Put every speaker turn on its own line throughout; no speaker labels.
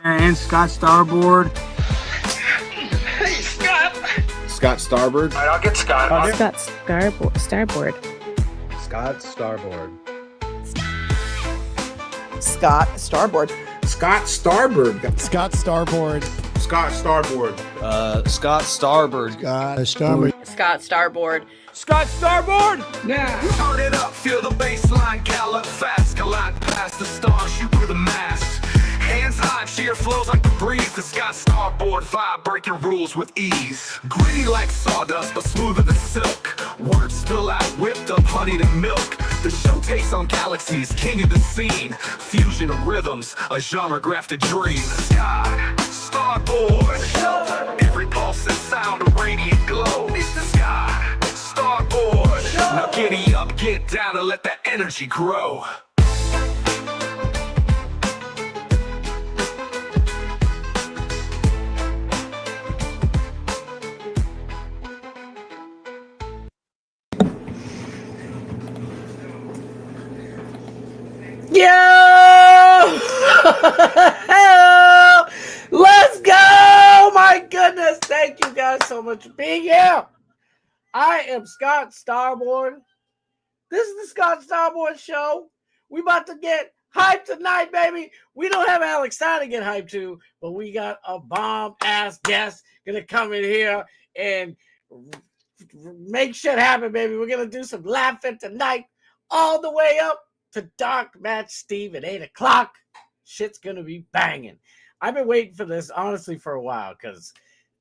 And Scott Starboard.
Hey, Scott.
Scott Starboard.
All right, I'll get Scott.
Scott Starboard.
Scott Starboard.
Scott Starboard.
Scott Starboard.
Scott Starboard.
Scott Starboard.
Scott Starboard.
Scott Starboard.
Scott Starboard.
Scott Starboard!
Now, turn it up, feel the bass line, gallop fast, collide past the stars, shoot through the mast. Hands high, sheer flows like the breeze. The Scott Starboard vibe, breaking rules with ease. Gritty like sawdust, but smoother than silk. Words spill out, whipped up honey and milk. The show takes on galaxies, king of the scene. Fusion of rhythms, a genre grafted dream. Scott Starboard. Every pulse and sound, a radiant glow. It's the Scott Starboard. Now giddy up, get down, and let that energy grow.
Yo! Let's go! My goodness, thank you guys so much for being here. I am Scott Starboard. This is the Scott Starboard Show. We about to get hyped tonight, baby. We don't have Alex Stein to get hyped to, but we got a bomb-ass guest gonna come in here and make shit happen, baby. We're gonna do some laughing tonight all the way up to Dark Match Steve at 8 o'clock. Shit's gonna be banging. I've been waiting for this, honestly, for a while, because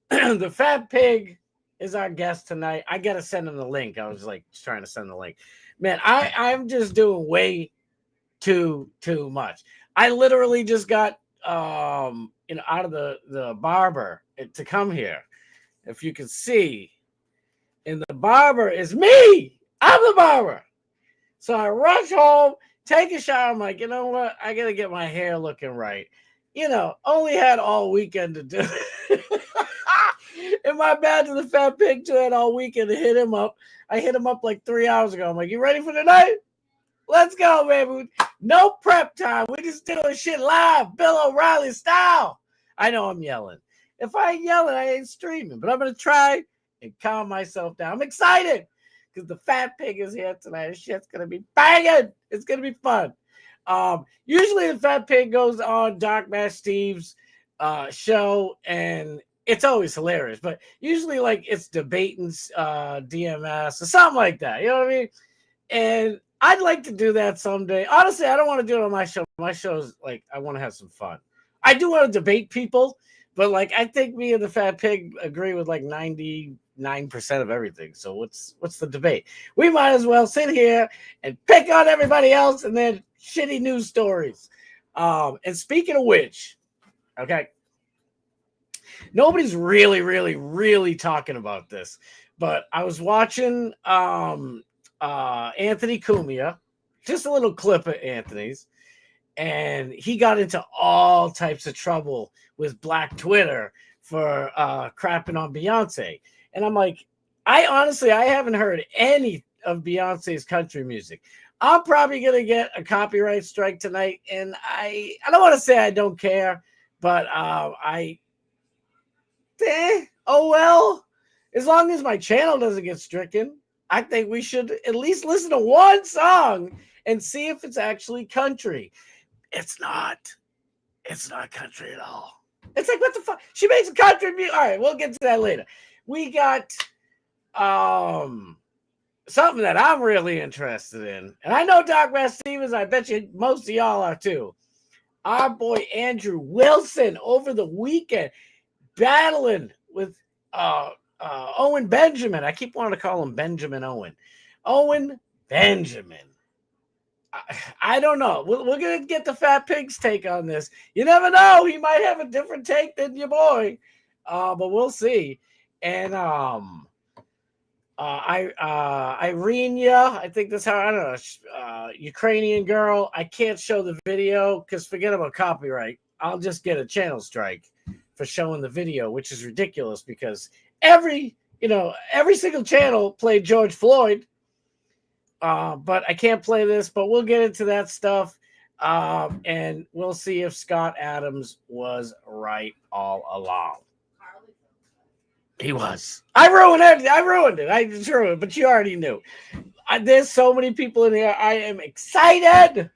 the Fat Pig is our guest tonight. I gotta send him the link. I was like trying to send the link. Man, I'm just doing way too much. I literally just got out of the barber to come here. If you can see, and the barber is me. I'm the barber. So I rush home, take a shower. I'm like, you know what? I got to get my hair looking right. Only had all weekend to do it. And my bad to the Fat Pig too had all weekend to hit him up. I hit him up like 3 hours ago. I'm like, you ready for tonight? Let's go, baby. No prep time. We just doing shit live, Bill O'Reilly style. I know I'm yelling. If I ain't yelling, I ain't streaming. But I'm going to try and calm myself down. I'm excited. Because the Fat Pig is here tonight. Shit's going to be banging. It's going to be fun. Usually the Fat Pig goes on Dark Match Steve's show, and it's always hilarious. But usually, it's debating DMS or something like that. You know what I mean? And I'd like to do that someday. Honestly, I don't want to do it on my show. My show's I want to have some fun. I do want to debate people, but I think me and the Fat Pig agree with 99% of everything. So what's the debate? We might as well sit here and pick on everybody else and then shitty news stories. And speaking of which, okay, nobody's really talking about this, but I was watching Anthony Cumia, just a little clip of Anthony's, and he got into all types of trouble with Black Twitter for crapping on Beyonce. And I'm like, I haven't heard any of Beyonce's country music. I'm probably going to get a copyright strike tonight. And I don't want to say I don't care, but oh well. As long as my channel doesn't get stricken, I think we should at least listen to one song and see if it's actually country. It's not country at all. It's what the fuck? She makes a country music. All right, we'll get to that later. We got something that I'm really interested in. And I know Doc Matt Stevens, I bet you most of y'all are too. Our boy Andrew Wilson over the weekend battling with Owen Benjamin. I keep wanting to call him Benjamin Owen. Owen Benjamin. I don't know. We're going to get the Fat Pig's take on this. You never know. He might have a different take than your boy. But we'll see. And Irina, I think that's how, I don't know, Ukrainian girl. I can't show the video because forget about copyright. I'll just get a channel strike for showing the video, which is ridiculous because every every single channel played George Floyd. But I can't play this, but we'll get into that stuff. And we'll see if Scott Adams was right all along. He was. I ruined it. I just ruined it, but you already knew. There's so many people in here. I am excited.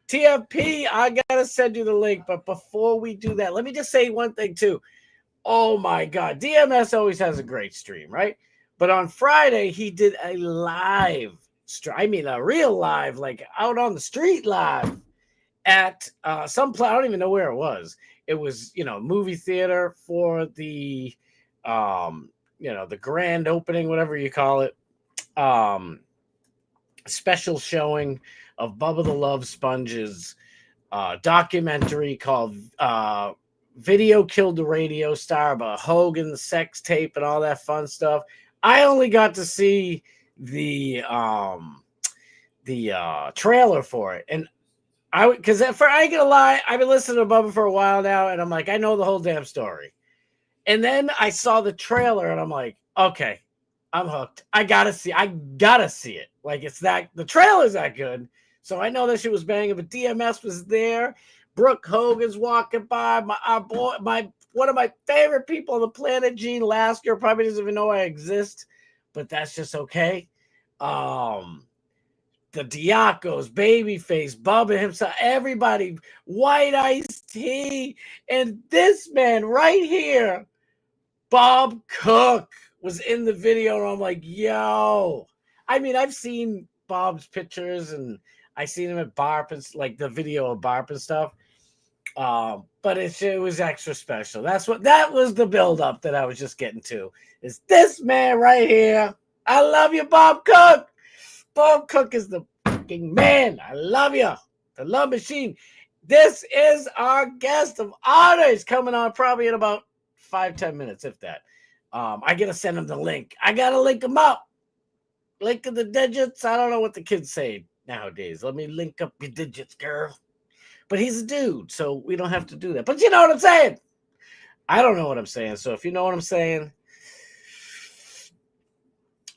TFP, I got to send you the link. But before we do that, let me just say one thing, too. Oh, my God. DMS always has a great stream, right? But on Friday, he did a live stream. I mean, a real live, like out on the street live at some place. I don't even know where it was. It was, movie theater for the the grand opening, whatever you call it, special showing of Bubba the Love Sponge's documentary called Video Killed the Radio Star, about Hogan, the sex tape, and all that fun stuff. I only got to see the trailer for it, and I ain't gonna lie, I've been listening to Bubba for a while now, and I'm like, I know the whole damn story. And then I saw the trailer, and I'm like, okay, I'm hooked. I gotta see it. Like, the trailer's that good. So I know that shit was banging, but DMS was there. Brooke Hogan's walking by. One of my favorite people on the planet, Gene Lasker, probably doesn't even know I exist, but that's just okay. The Diacos, Babyface, Bubba himself, everybody, White Ice Tea, and this man right here, Bob Cook, was in the video, and I'm like, yo. I mean, I've seen Bob's pictures, and I seen him at Barp, and like the video of Barp and stuff. But it was extra special. That was the build-up that I was just getting to. Is this man right here. I love you, Bob Cook. Bob Cook is the fucking man. I love you. The love machine. This is our guest of honor. He's coming on probably in about 5-10 minutes, if that. I gotta send him the link. I gotta link him up. Link of the digits. I don't know what the kids say nowadays. Let me link up your digits, girl. But he's a dude, so we don't have to do that. But you know what I'm saying? I don't know what I'm saying. So if you know what I'm saying,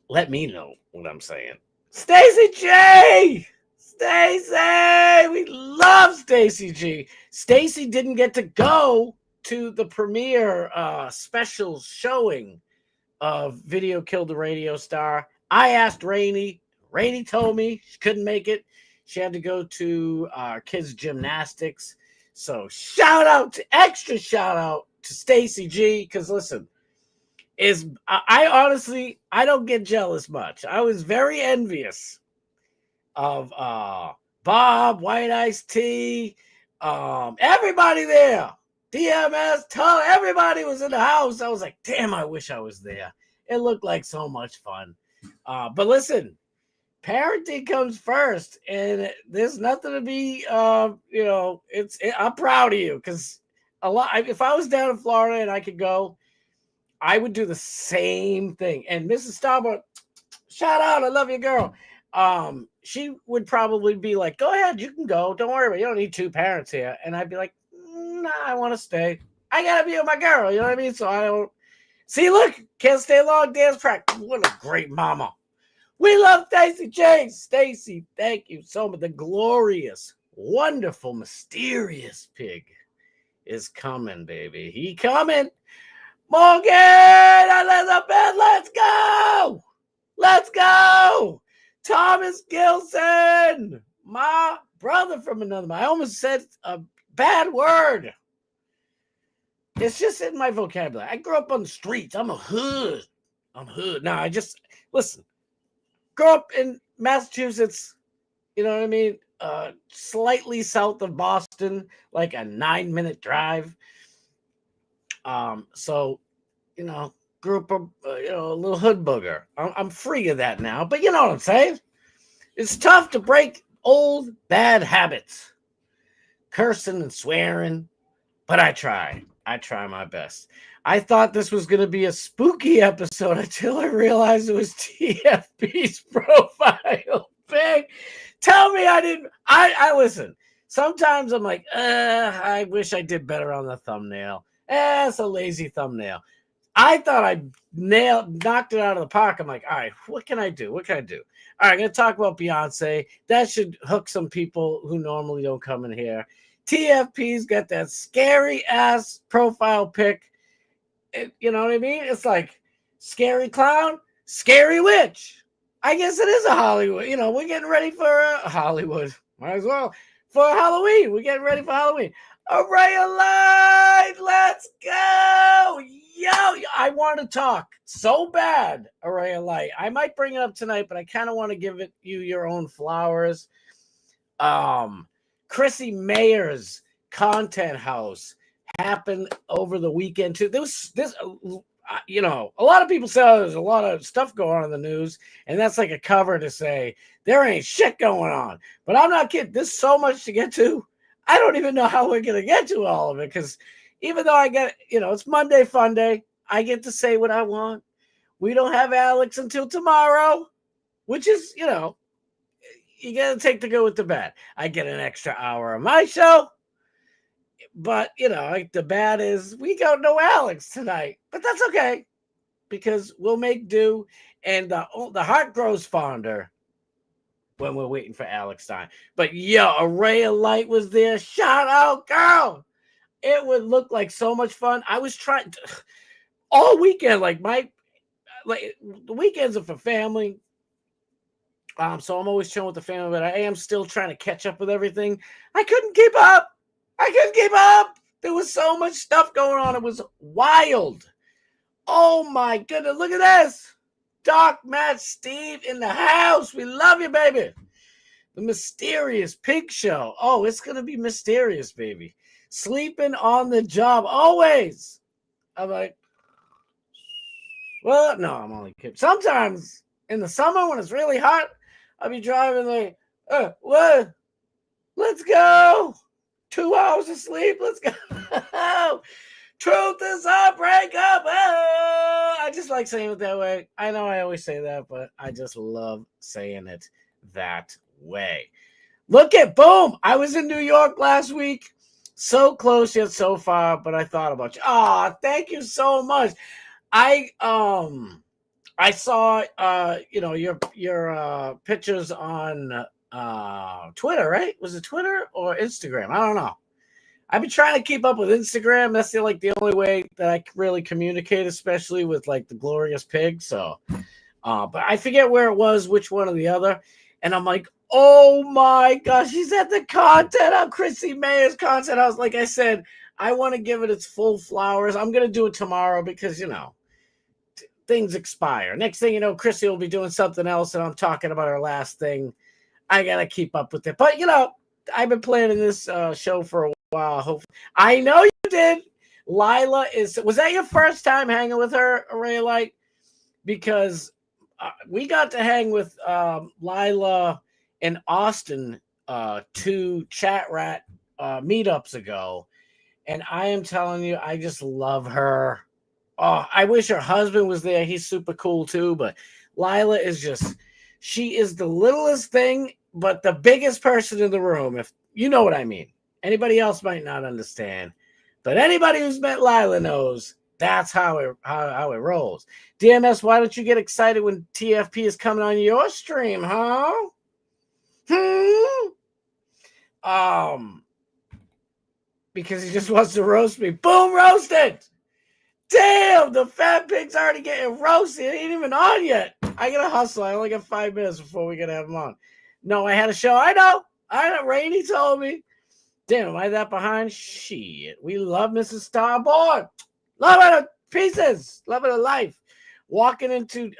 let me know what I'm saying. Stacy G! Stacy! We love Stacy G. Stacy didn't get to go to the premiere special showing of Video Killed the Radio Star. I asked Rainey. Rainey told me she couldn't make it. She had to go to kids' gymnastics. So extra shout out to Stacy G. Because listen, I honestly, I don't get jealous much. I was very envious of Bob, White Ice Tea, everybody there. DMS, everybody was in the house. I was like, damn, I wish I was there. It looked like so much fun. But listen, parenting comes first, and there's nothing to be, I'm proud of you, because if I was down in Florida and I could go, I would do the same thing. And Mrs. Starboard, shout out, I love you, girl. She would probably be like, go ahead, you can go. Don't worry about it. You don't need two parents here. And I'd be like, nah, I want to stay. I got to be with my girl. You know what I mean? So I don't. See, look, can't stay long, dance practice. What a great mama. We love Stacy J. Stacy, thank you so much. The glorious, wonderful, mysterious pig is coming, baby. He coming. Morgan, Elizabeth, let's go. Let's go. Thomas Gilson, my brother from another mother. I almost said a bad word. It's just in my vocabulary. I grew up on the streets. I'm hood. No, listen. Grew up in Massachusetts, you know what I mean? Slightly south of Boston, like a 9-minute drive. So, grew up a little hood booger. I'm free of that now, but you know what I'm saying? It's tough to break old bad habits, cursing and swearing, but I try my best. I thought this was going to be a spooky episode until I realized it was TFP's profile pic. Tell me I didn't. I listen. Sometimes I'm like, I wish I did better on the thumbnail. It's a lazy thumbnail. I thought I knocked it out of the park. I'm like, all right, what can I do? What can I do? All right, I'm going to talk about Beyonce. That should hook some people who normally don't come in here. TFP's got that scary ass profile pic. You know what I mean? It's like scary clown, scary witch. I guess it is a Hollywood. You know, we're getting ready for Hollywood. Might as well. For Halloween. We're getting ready for Halloween. Array of Light. Let's go. Yo, I want to talk so bad. Array of Light. I might bring it up tonight, but I kind of want to give you your own flowers. Chrissy Mayer's content house happened over the weekend too. This you know, a lot of people say there's a lot of stuff going on in the news, and that's like a cover to say there ain't shit going on. But I'm not kidding. There's so much to get to. I don't even know how we're gonna get to all of it, because even though I get, you know, it's Monday Fun Day, I get to say what I want. We don't have Alex until tomorrow, which is, you know, you gotta take the good with the bad. I get an extra hour of my show. But, you know, like the bad is we got no Alex tonight. But that's okay, because we'll make do. And the heart grows fonder when we're waiting for Alex time. But, yo, Array of Light was there. Shout out, girl. It would look like so much fun. I was trying to, all weekend, like the weekends are for family. So I'm always chilling with the family, but I am still trying to catch up with everything. I couldn't keep up. There was so much stuff going on. It was wild. Oh my goodness. Look at this. Doc, Matt, Steve in the house. We love you, baby. The Mysterious Pig Show. Oh, it's going to be mysterious, baby. Sleeping on the job. Always. I'm like, well, no, I'm only kidding. Sometimes in the summer when it's really hot, I'll be driving like, what? Let's go. 2 hours of sleep. Let's go. Truth is a breakup. Oh, I just like saying it that way. I know I always say that, but I just love saying it that way. Look at boom. I was in New York last week. So close yet so far, but I thought about you. Oh, thank you so much. I saw you know, your pictures on Twitter, right? Was it Twitter or Instagram? I don't know. I've been trying to keep up with Instagram. That's the only way that I really communicate, especially with like the Glorious Pig. So, but I forget where it was, which one or the other. And I'm like, oh my gosh, she's at the content on Chrissy Mayer's content house. Like I said, I want to give it its full flowers. I'm gonna do it tomorrow because, you know, things expire. Next thing you know, Chrissy will be doing something else, and I'm talking about her last thing. I gotta keep up with it. But you know, I've been planning this show for a while. Hopefully, I know you did. Lila was that your first time hanging with her, Array of Light? Because we got to hang with Lila in Austin 2 chat rat meetups ago, and I am telling you, I just love her. Oh, I wish her husband was there. He's super cool too. But Lila is just, she is the littlest thing, but the biggest person in the room. If you know what I mean. Anybody else might not understand, but anybody who's met Lila knows that's how it rolls. DMS, why don't you get excited when TFP is coming on your stream, huh? Because he just wants to roast me. Boom, roasted. Damn, the fat pig's already getting roasted. He ain't even on yet. I gotta hustle. I only got 5 minutes before we gotta have him on. No, I had a show. I know. Rainey told me. Damn, am I that behind? Shit. We love Mrs. Starboard. Love her to pieces. Love her to life. Walking into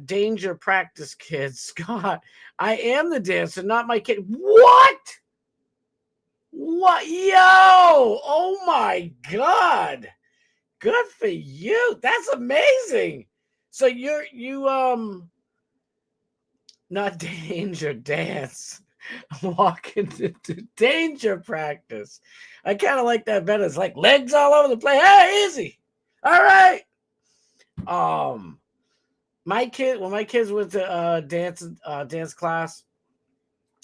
danger practice, kids. Scott, I am the dancer, not my kid. What? What? Yo! Oh my God. Good for you. That's amazing. So you not danger dance. Walking into danger practice. I kind of like that better. It's like legs all over the place. Hey, easy. All right. When my kids went to dance class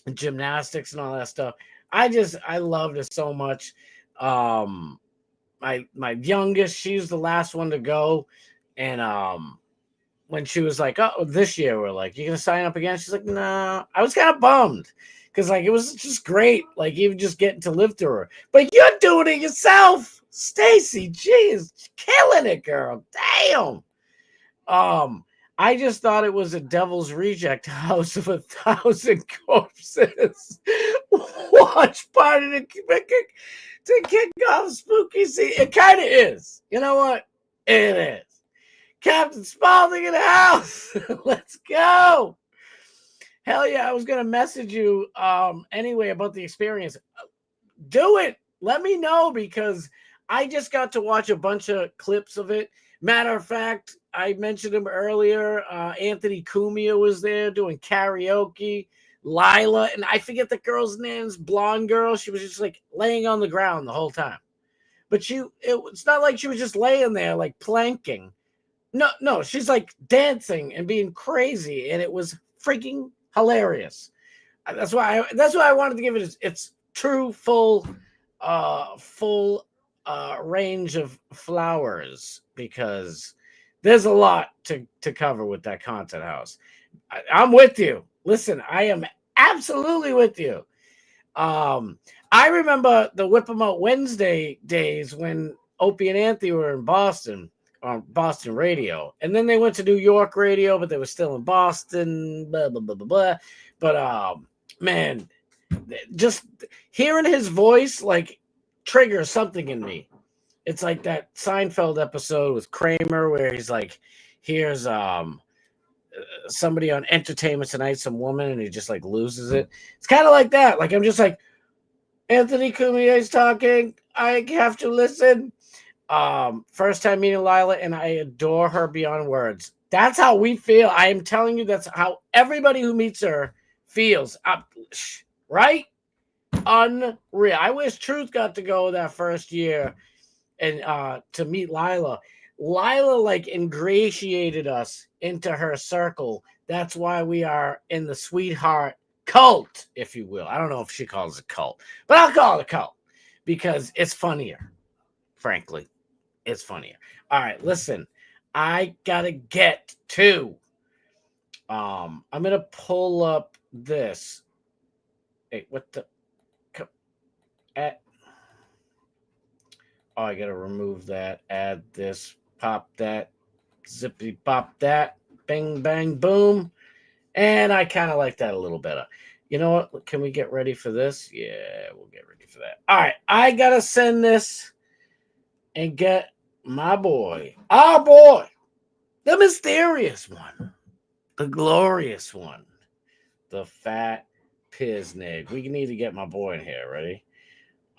and gymnastics and all that stuff, I loved it so much. My youngest, she's the last one to go And when she was like, "Oh, this year we're like, you gonna sign up again?" She's like, "No." I was kind of bummed because like it was just great, like even just getting to live through her. But you're doing it yourself, Stacy. Jeez, killing it, girl. Damn. I just thought it was a Devil's Reject House of 1,000 Corpses. Watch party to kick off spooky season. It kind of is. You know what? It is. Captain Spaulding in the house. Let's go. Hell yeah, I was gonna message you anyway about the experience. Do it. Let me know because I just got to watch a bunch of clips of it. Matter of fact, I mentioned him earlier. Anthony Cumia was there doing karaoke. Lila, and I forget the girl's name's blonde girl. She was just like laying on the ground the whole time. But it's not like she was just laying there like planking. No, she's like dancing and being crazy, and it was freaking hilarious. That's why I wanted to give it its true full range of flowers because there's a lot to cover with that content house. I'm with you. Listen, I am absolutely with you. I remember the Whip 'em Out Wednesday days when Opie and Anthony were in Boston on Boston radio, and then they went to New York radio, but they were still in Boston. Blah blah blah blah blah. But man, just hearing his voice like triggers something in me. It's like that Seinfeld episode with Kramer where he's like, here's somebody on Entertainment Tonight, some woman, and he just like loses it. It's kind of like that. Like I'm just like, Anthony Cumia is talking. I have to listen. First time meeting Lila, and I adore her beyond words. That's how we feel. I am telling you, that's how everybody who meets her feels. Right? Unreal. I wish Truth got to go that first year and to meet Lila. Lila like ingratiated us into her circle. That's why we are in the sweetheart cult, if you will. I don't know if she calls it cult, but I'll call it a cult because it's funnier. Frankly, it's funnier. All right, listen, I gotta get to. I'm gonna pull up this. Hey, what the? Oh, I gotta remove that. Add this. Pop that. Zippity pop that. Bing bang boom. And I kind of like that a little better. You know what? Can we get ready for this? Yeah, we'll get ready for that. All right, I gotta send this and get my boy, our boy, the mysterious one, the glorious one, the fat Piznig. We need to get my boy in here. Ready?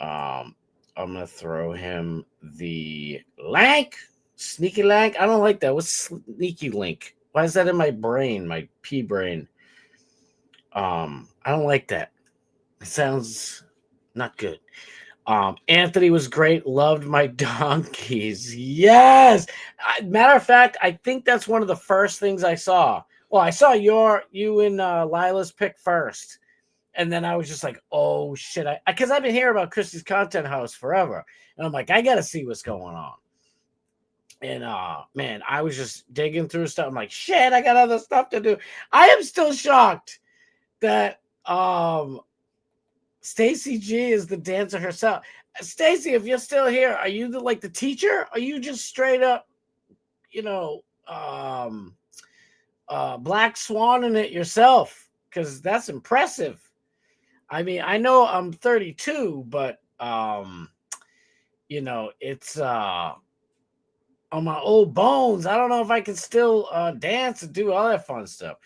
I'm gonna throw him the lank, sneaky lank. I don't like that. What's sneaky link? Why is that in my brain, my pea brain? I don't like that. It sounds not good. Anthony was great. Loved my donkeys. Yes. Matter of fact, I think that's one of the first things I saw. Well, I saw you and Lila's pick first. And then I was just like, oh, shit. Because I've been hearing about Christy's Content House forever. And I'm like, I got to see what's going on. And, man, I was just digging through stuff. I'm like, shit, I got other stuff to do. I am still shocked that Stacy G is the dancer herself. Stacy, if you're still here, are you the teacher? Are you just straight up, Black Swanning it yourself? Because that's impressive. I mean, I know I'm 32, but it's on my old bones. I don't know if I can still dance and do all that fun stuff.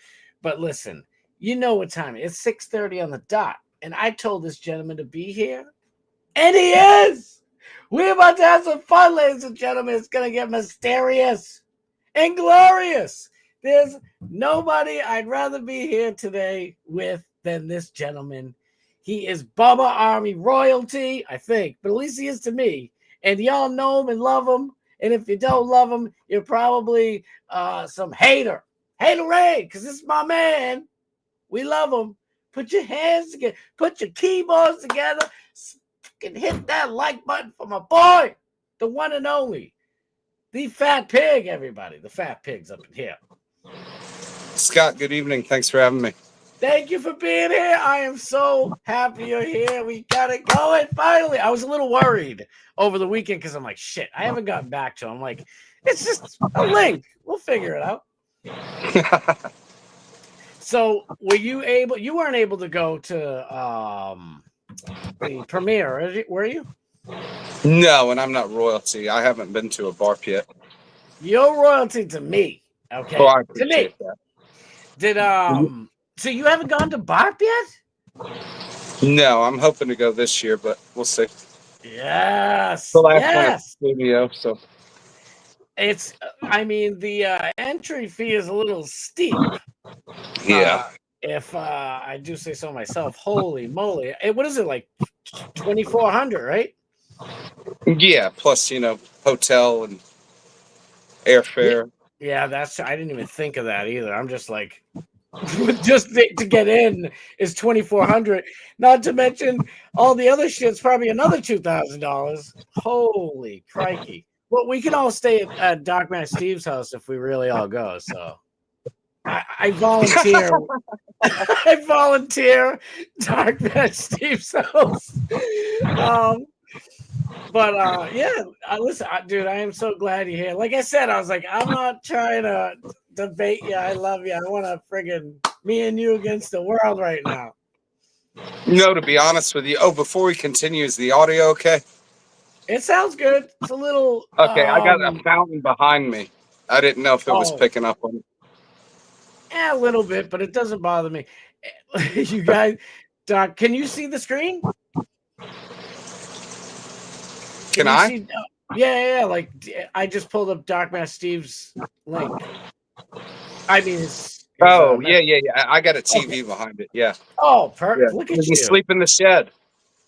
But listen, you know what time it is. It's 6:30 on the dot. And I told this gentleman to be here. And he is. We're about to have some fun, ladies and gentlemen. It's going to get mysterious and glorious. There's nobody I'd rather be here today with than this gentleman. He is Bubba Army royalty, I think. But at least he is to me. And y'all know him and love him. And if you don't love him, you're probably some hater. Haterade, because this is my man. We love him. Put your hands together. Put your keyboards together. And hit that like button for my boy, the one and only, the fat pig, everybody. The fat pig's up in here.
Scott, good evening. Thanks for having me.
Thank you for being here. I am so happy you're here. We got it going finally. I was a little worried over the weekend because I'm like, shit, I haven't gotten back to him. I'm like, it's just a link. We'll figure it out. So were you able? You weren't able to go to the premiere, were you?
No, and I'm not royalty. I haven't been to a barp yet.
You're royalty to me. Okay.
Oh, I
To me.
appreciate that.
Did so you haven't gone to barp yet?
No, I'm hoping to go this year, but we'll see.
Yes.
The last one at the
Yes.
studio, so
It's, I mean, the entry fee is a little steep.
yeah.
If I do say so myself, holy moly! What is it, like 2,400, right?
Yeah, plus, hotel and airfare.
Yeah, I didn't even think of that either. I'm just like, just to get in is 2,400. Not to mention all the other shit's probably another $2,000. Holy crikey! Well, we can all stay at Darkman Steve's house if we really all go. So I volunteer. I volunteer Darkman Steve's house. But yeah, listen, dude, I am so glad you're here. Like I said, I was like, I'm not trying to debate you. I love you. I want to friggin' me and you against the world right now.
No, to be honest with you. Oh, before we continue, is the audio okay?
It sounds good. It's a little
Okay, I got a fountain behind me. I didn't know if it was picking up on it.
a little bit, but it doesn't bother me. You guys, Doc, can you see the screen?
Can I?
See, yeah. Like I just pulled up Darkman Steve's link. I mean,
yeah. I got a TV behind it. Yeah.
Oh, perfect.
Yeah.
Look at
You
you.
can sleep in the shed.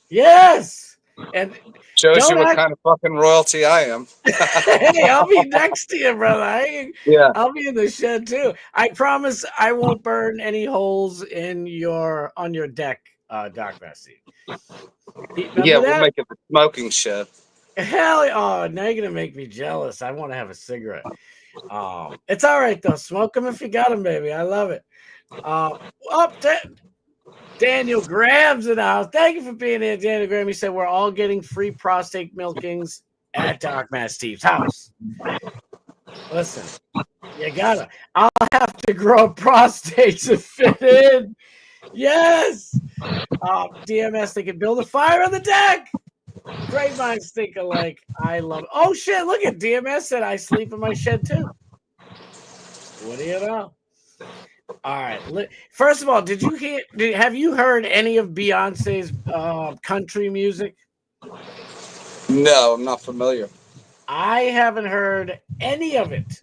Yes. And
Shows you what kind of fucking royalty I am.
hey, I'll be next to you, brother.
Yeah.
I'll be in the shed too. I promise I won't burn any holes on your deck, Darkman Steve.
Yeah, we'll make it the smoking shed.
Hell, oh, now you're gonna make me jealous. I want to have a cigarette. It's all right though. Smoke them if you got them, baby. I love it. Daniel Graham's in the house. Thank you for being here, Daniel Graham. He said we're all getting free prostate milkings at Darkman Steve's house. Listen, you gotta. I'll have to grow a prostate to fit in. Yes. DMS, they can build a fire on the deck. Great minds think alike. I love it. Oh shit! Look at DMS said I sleep in my shed too. What do you know? All right. First of all, have you heard any of Beyonce's country music?
No, I'm not familiar.
I haven't heard any of it.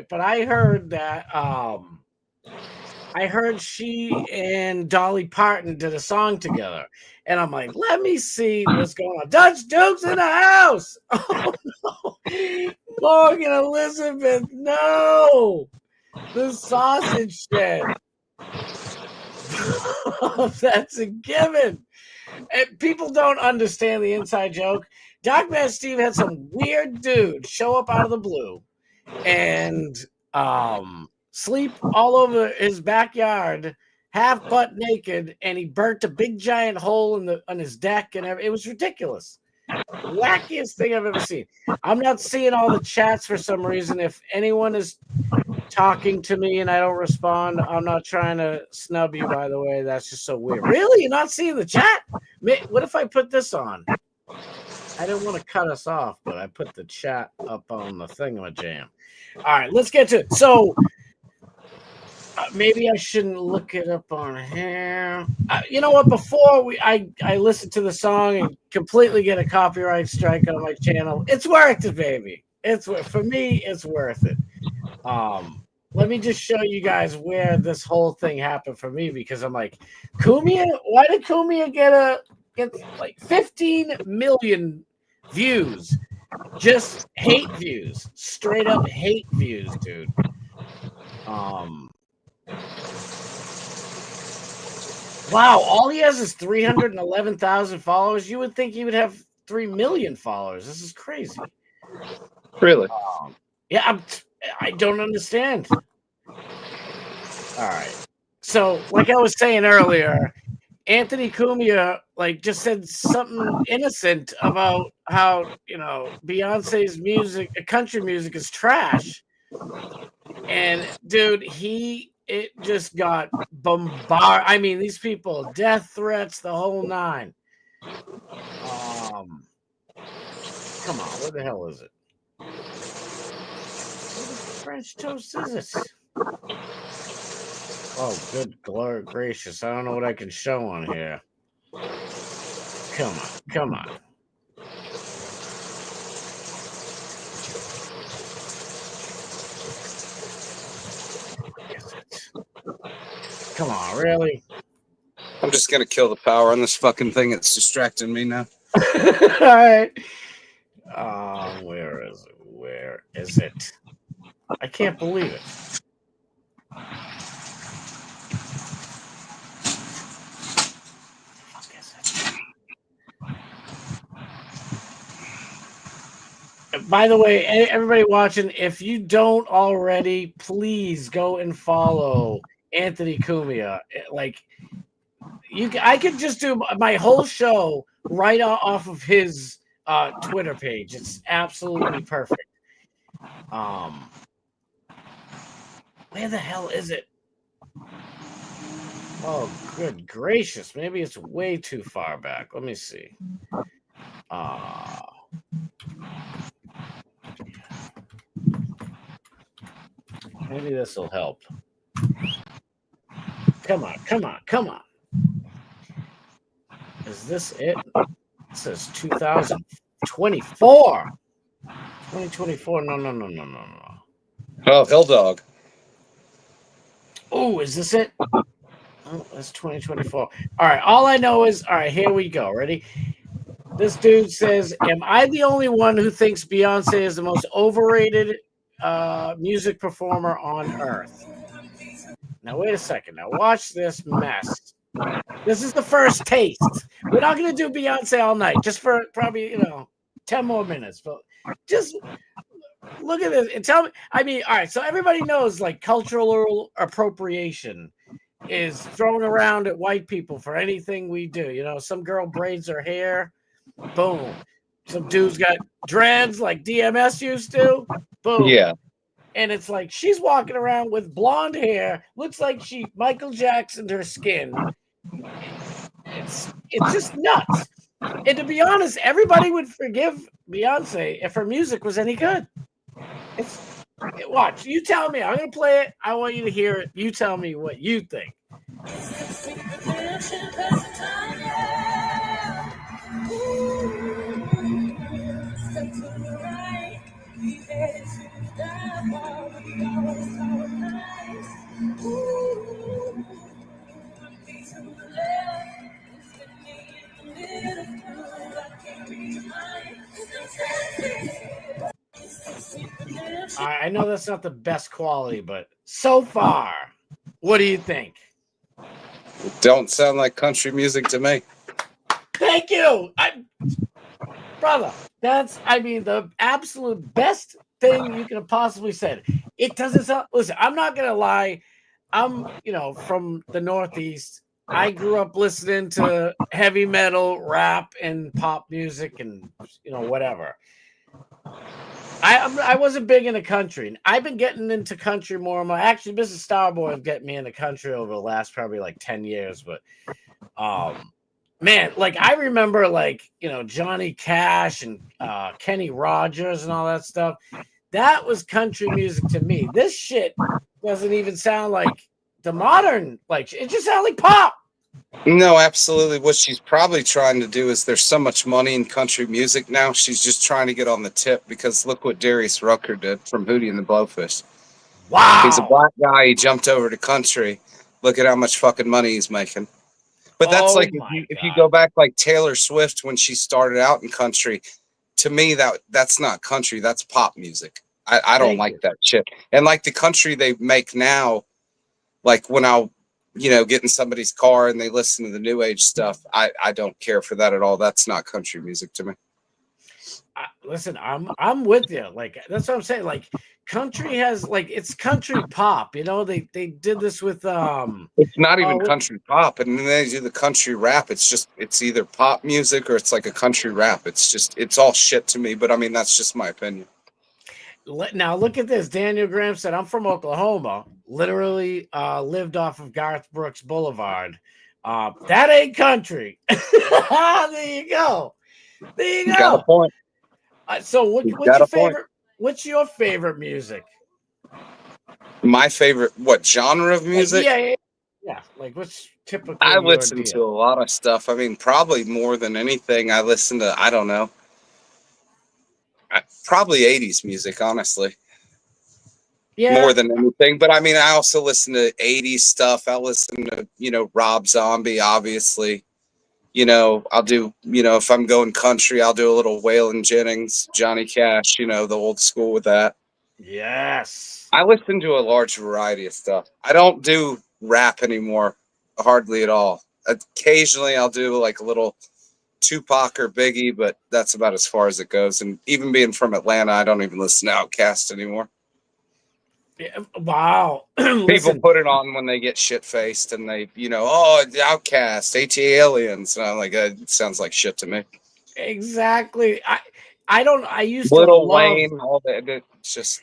But I heard that. I heard she and Dolly Parton did a song together. And I'm like, let me see what's going on. Dutch Duke's in the house. Oh, no. Morgan Elizabeth, no. The sausage shed. That's a given. And people don't understand the inside joke. Darkman Steve had some weird dude show up out of the blue and sleep all over his backyard, half butt naked, and he burnt a big giant hole on his deck, and it was ridiculous. Wackiest thing I've ever seen. I'm not seeing all the chats for some reason. If anyone is talking to me and I don't respond, I'm not trying to snub you, by the way. That's just so weird. Really? You're not seeing the chat? What if I put this on? I didn't want to cut us off, but I put the chat up on the thingamajam. All right, let's get to it. So maybe I shouldn't look it up on here. You know what? Before I listen to the song and completely get a copyright strike on my channel, it's worth it, baby. For me, it's worth it. Let me just show you guys where this whole thing happened for me, because I'm like, Kumia. Why did Kumia get like 15 million views? Just hate views, straight up hate views, dude. Wow, all he has is 311,000 followers. You would think he would have 3 million followers. This is crazy.
Really?
Yeah, I don't understand. All right. So, like I was saying earlier, Anthony Cumia just said something innocent about how Beyonce's music, country music, is trash. And dude, it just got bombarded. I mean, these people, death threats, the whole nine. Come on, where the hell is it? What French toast is it? Oh, good gracious! I don't know what I can show on here. Come on. Come on, really?
I'm just gonna kill the power on this fucking thing. It's distracting me now.
All right. Where is it? Where is it? I can't believe it. By the way, everybody watching, if you don't already, please go and follow Anthony Cumia. I could just do my whole show right off of his Twitter page. It's absolutely perfect. Where the hell is it? Oh, good gracious! Maybe it's way too far back. Let me see. Maybe this will help. Come on. Is this it? It says 2024. 2024. No.
Oh, hell dog.
Oh, is this it? Oh, that's 2024. All right. All I know is, all right, here we go. Ready? This dude says, am I the only one who thinks Beyonce is the most overrated music performer on earth? Now, wait a second. Now, watch this mess. This is the first taste. We're not going to do Beyonce all night, just for probably, 10 more minutes. But just look at this and tell me. I mean, all right. So everybody knows cultural appropriation is thrown around at white people for anything we do. Some girl braids her hair. Boom. Some dude's got dreads like DMS used to. Boom.
Yeah.
And it's like she's walking around with blonde hair. Looks like she Michael Jacksoned her skin. It's just nuts. And to be honest, everybody would forgive Beyonce if her music was any good. Watch. You tell me. I'm going to play it. I want you to hear it. You tell me what you think. I know that's not the best quality, but so far, what do you think?
Don't sound like country music to me.
Thank you. Brother, that's, the absolute best thing you could have possibly said. It doesn't sound, listen, I'm not going to lie. I'm, from the Northeast. I grew up listening to heavy metal, rap, and pop music and, whatever. I wasn't big into country. I've been getting into country more. Actually, Mrs. Starboard getting me into country over the last probably 10 years. But, man, I remember Johnny Cash and Kenny Rogers and all that stuff. That was country music to me. This shit doesn't even sound like the modern, it just sounds like pop.
No, absolutely. What she's probably trying to do is there's so much money in country music now. She's just trying to get on the tip because look what Darius Rucker did from Hootie and the Blowfish.
Wow.
He's a black guy. He jumped over to country. Look at how much fucking money he's making. But that's if you go back Taylor Swift when she started out in country, to me that's not country. That's pop music. I don't like that shit. And the country they make now, when I'll get in somebody's car and they listen to the new age stuff, I don't care for that at all. That's not country music to me.
Listen, I'm with you. Like that's what I'm saying. Like country has like it's country pop. You know, they did this with
It's not even
with,
country pop, and then they do the country rap. It's either pop music or it's like a country rap. It's all shit to me. But I mean, that's just my opinion.
now look at this. Daniel Graham said, "I'm from Oklahoma. Literally lived off of Garth Brooks Boulevard. That ain't country." There you go. There you
Got a
go.
point.
So what's
Got
your
a point.
favorite? What's your favorite music?
My favorite, what genre of music?
Yeah. Like what's typically
I
your
listen
deal?
to a lot of stuff. I mean, probably more than anything, I listen to, I don't know, probably 80s music, honestly,
Yeah,
more than anything. But I mean, I also listen to 80s stuff. I listen to, Rob Zombie, obviously. I'll do, if I'm going country, I'll do a little Waylon Jennings, Johnny Cash, the old school with that.
yes.
I listen to a large variety of stuff. I don't do rap anymore, hardly at all. Occasionally, I'll do like a little Tupac or Biggie, but that's about as far as it goes. And even being from Atlanta, I don't even listen to Outkast anymore.
Yeah, wow.
People
Listen,
put it on when they get shit faced and they, Outkast, AT Aliens. And I'm like, it sounds like shit to me.
exactly. I used to
Little
love
Wayne, all that. It's just,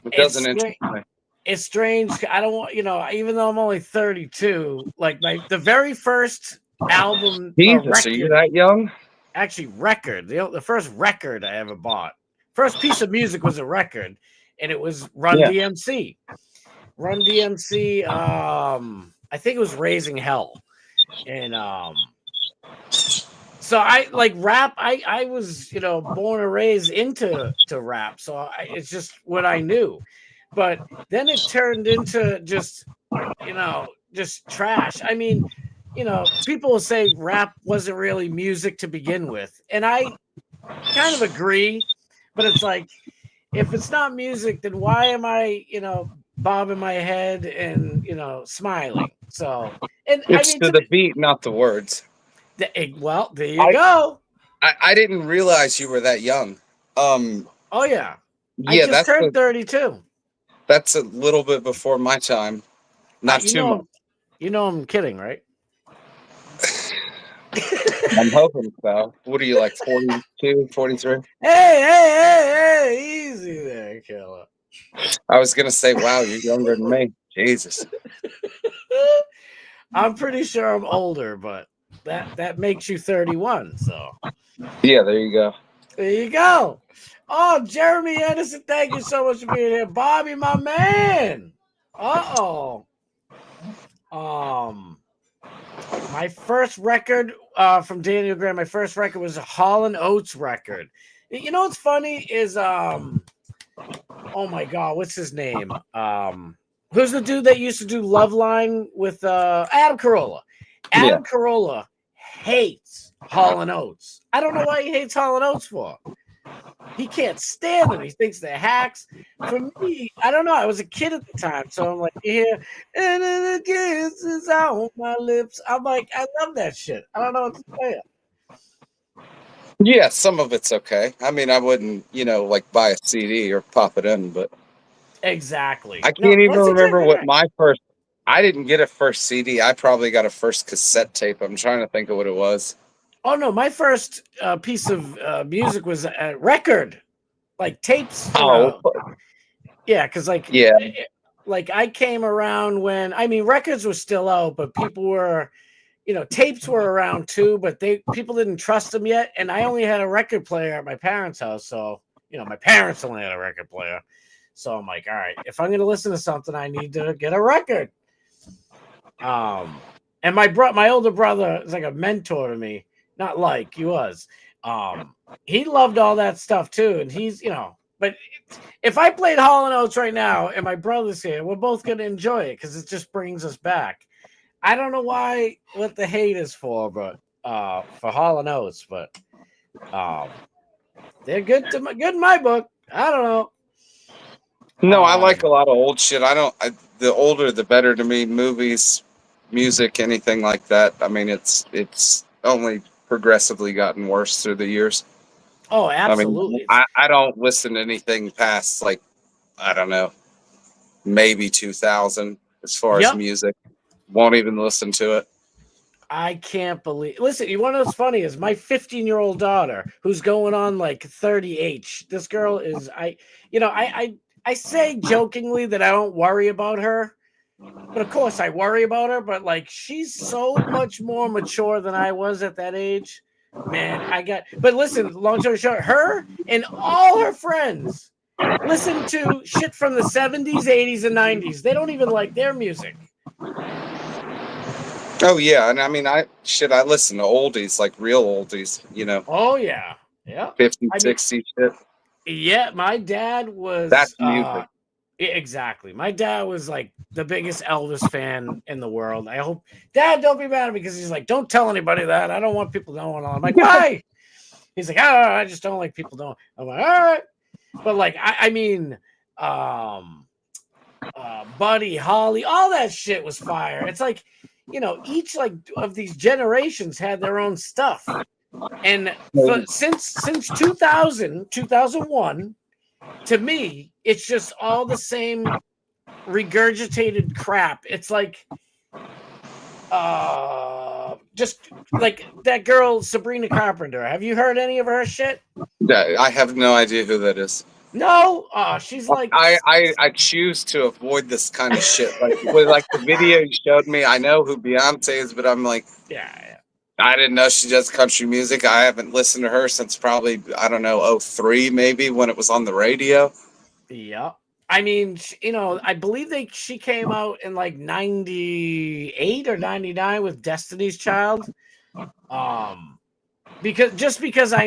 it
it's
doesn't interest
stra-
me.
it's strange. I don't want, even though I'm only 32, like the very first album
Jesus, are you that young?
actually record, the first record I ever bought. First piece of music was a record, and it was Run
Yeah.
DMC. Run DMC, I think it was Raising Hell. And so I like rap. I was, born and raised into rap. So it's just what I knew. But then it turned into just trash. I mean, people will say rap wasn't really music to begin with. And I kind of agree, but it's like, if it's not music, then why am I, bobbing my head and, smiling? So, and
It's to the beat, not the words.
well, there you go.
I didn't realize you were that young.
Oh yeah. I
Yeah,
just turned 32.
that's a little bit before my time. Not too much.
I'm kidding, right?
I'm hoping so. What are you, like 42, 43?
Hey, easy there, killer.
I was gonna say, wow, you're younger than me. Jesus.
I'm pretty sure I'm older, but that makes you 31. So
Yeah, there you go.
there you go. Oh, Jeremy Anderson, thank you so much for being here. Bobby, my man. My first record from Daniel Graham, my first record was a Hall & Oates record. You know what's funny is oh my god, what's his name? Who's the dude that used to do Loveline with Adam Carolla? Adam Carolla hates Hall & Oates. I don't know why he hates Hall & Oates for. He can't stand them. He thinks they're hacks. For me, I don't know. I was a kid at the time, so I'm like, and then the kisses on my lips. I'm like, I love that shit. I don't know what to say.
Yeah, some of it's okay. I mean, I wouldn't, like buy a CD or pop it in, but
Exactly.
I can't even
that's
remember
exactly
what
right.
I didn't get a first CD. I probably got a first cassette tape. I'm trying to think of what it was.
Oh no, my first piece of music was a record, like tapes. Yeah, because like I came around when records were still out, but people were, tapes were around too, but people didn't trust them yet, and I only had a record player at my parents' house, so my parents only had a record player, so I'm like, all right, if I'm gonna listen to something, I need to get a record. And my older brother is like a mentor to me. Not like he was. He loved all that stuff too, and he's But if I played Hall & Oates right now, and my brother's here, we're both gonna enjoy it because it just brings us back. I don't know what the hate is for, but for Hall & Oates, but they're good in my book. I don't know.
No, I like a lot of old shit. The older the better to me. Movies, music, anything like that. I mean, it's only progressively gotten worse through the years.
Oh,
I mean,
absolutely.
I don't listen to anything past like, I don't know, maybe 2000 as far as
Yep.
music. Won't even listen to it.
I can't believe. Listen, you want to know what's funny is my 15-year-old daughter, who's going on like 30H. This girl is I say jokingly that I don't worry about her, but of course I worry about her. But like she's so much more mature than I was at that age. Man, But listen, long story short, her and all her friends listen to shit from the 70s, 80s, and 90s. They don't even like their music.
Oh yeah, and I mean, I listen to oldies, like real oldies,
Oh yeah, yeah.
50,
I mean,
60 shit.
yeah, my dad was
That's music.
exactly. My dad was like the biggest Elvis fan in the world. I hope Dad don't be mad at me because he's like, don't tell anybody that. I don't want people knowing. I'm like, why? He's like, I just don't like people knowing. I'm like, all right. But like, I mean, Buddy Holly, all that shit was fire. It's like, each like of these generations had their own stuff. And since 2000, 2001, to me, it's just all the same regurgitated crap. It's like just like that girl Sabrina Carpenter. Have you heard any of her shit?
Yeah, I have no idea who that is.
No, she's like
I choose to avoid this kind of shit. Like with like the video you showed me, I know who Beyonce is, but I'm like,
yeah.
I didn't know she does country music. I haven't listened to her since probably, I don't know, 03 maybe when it was on the radio.
Yeah. I mean, I believe she came out in like 98 or 99 with Destiny's Child. Because I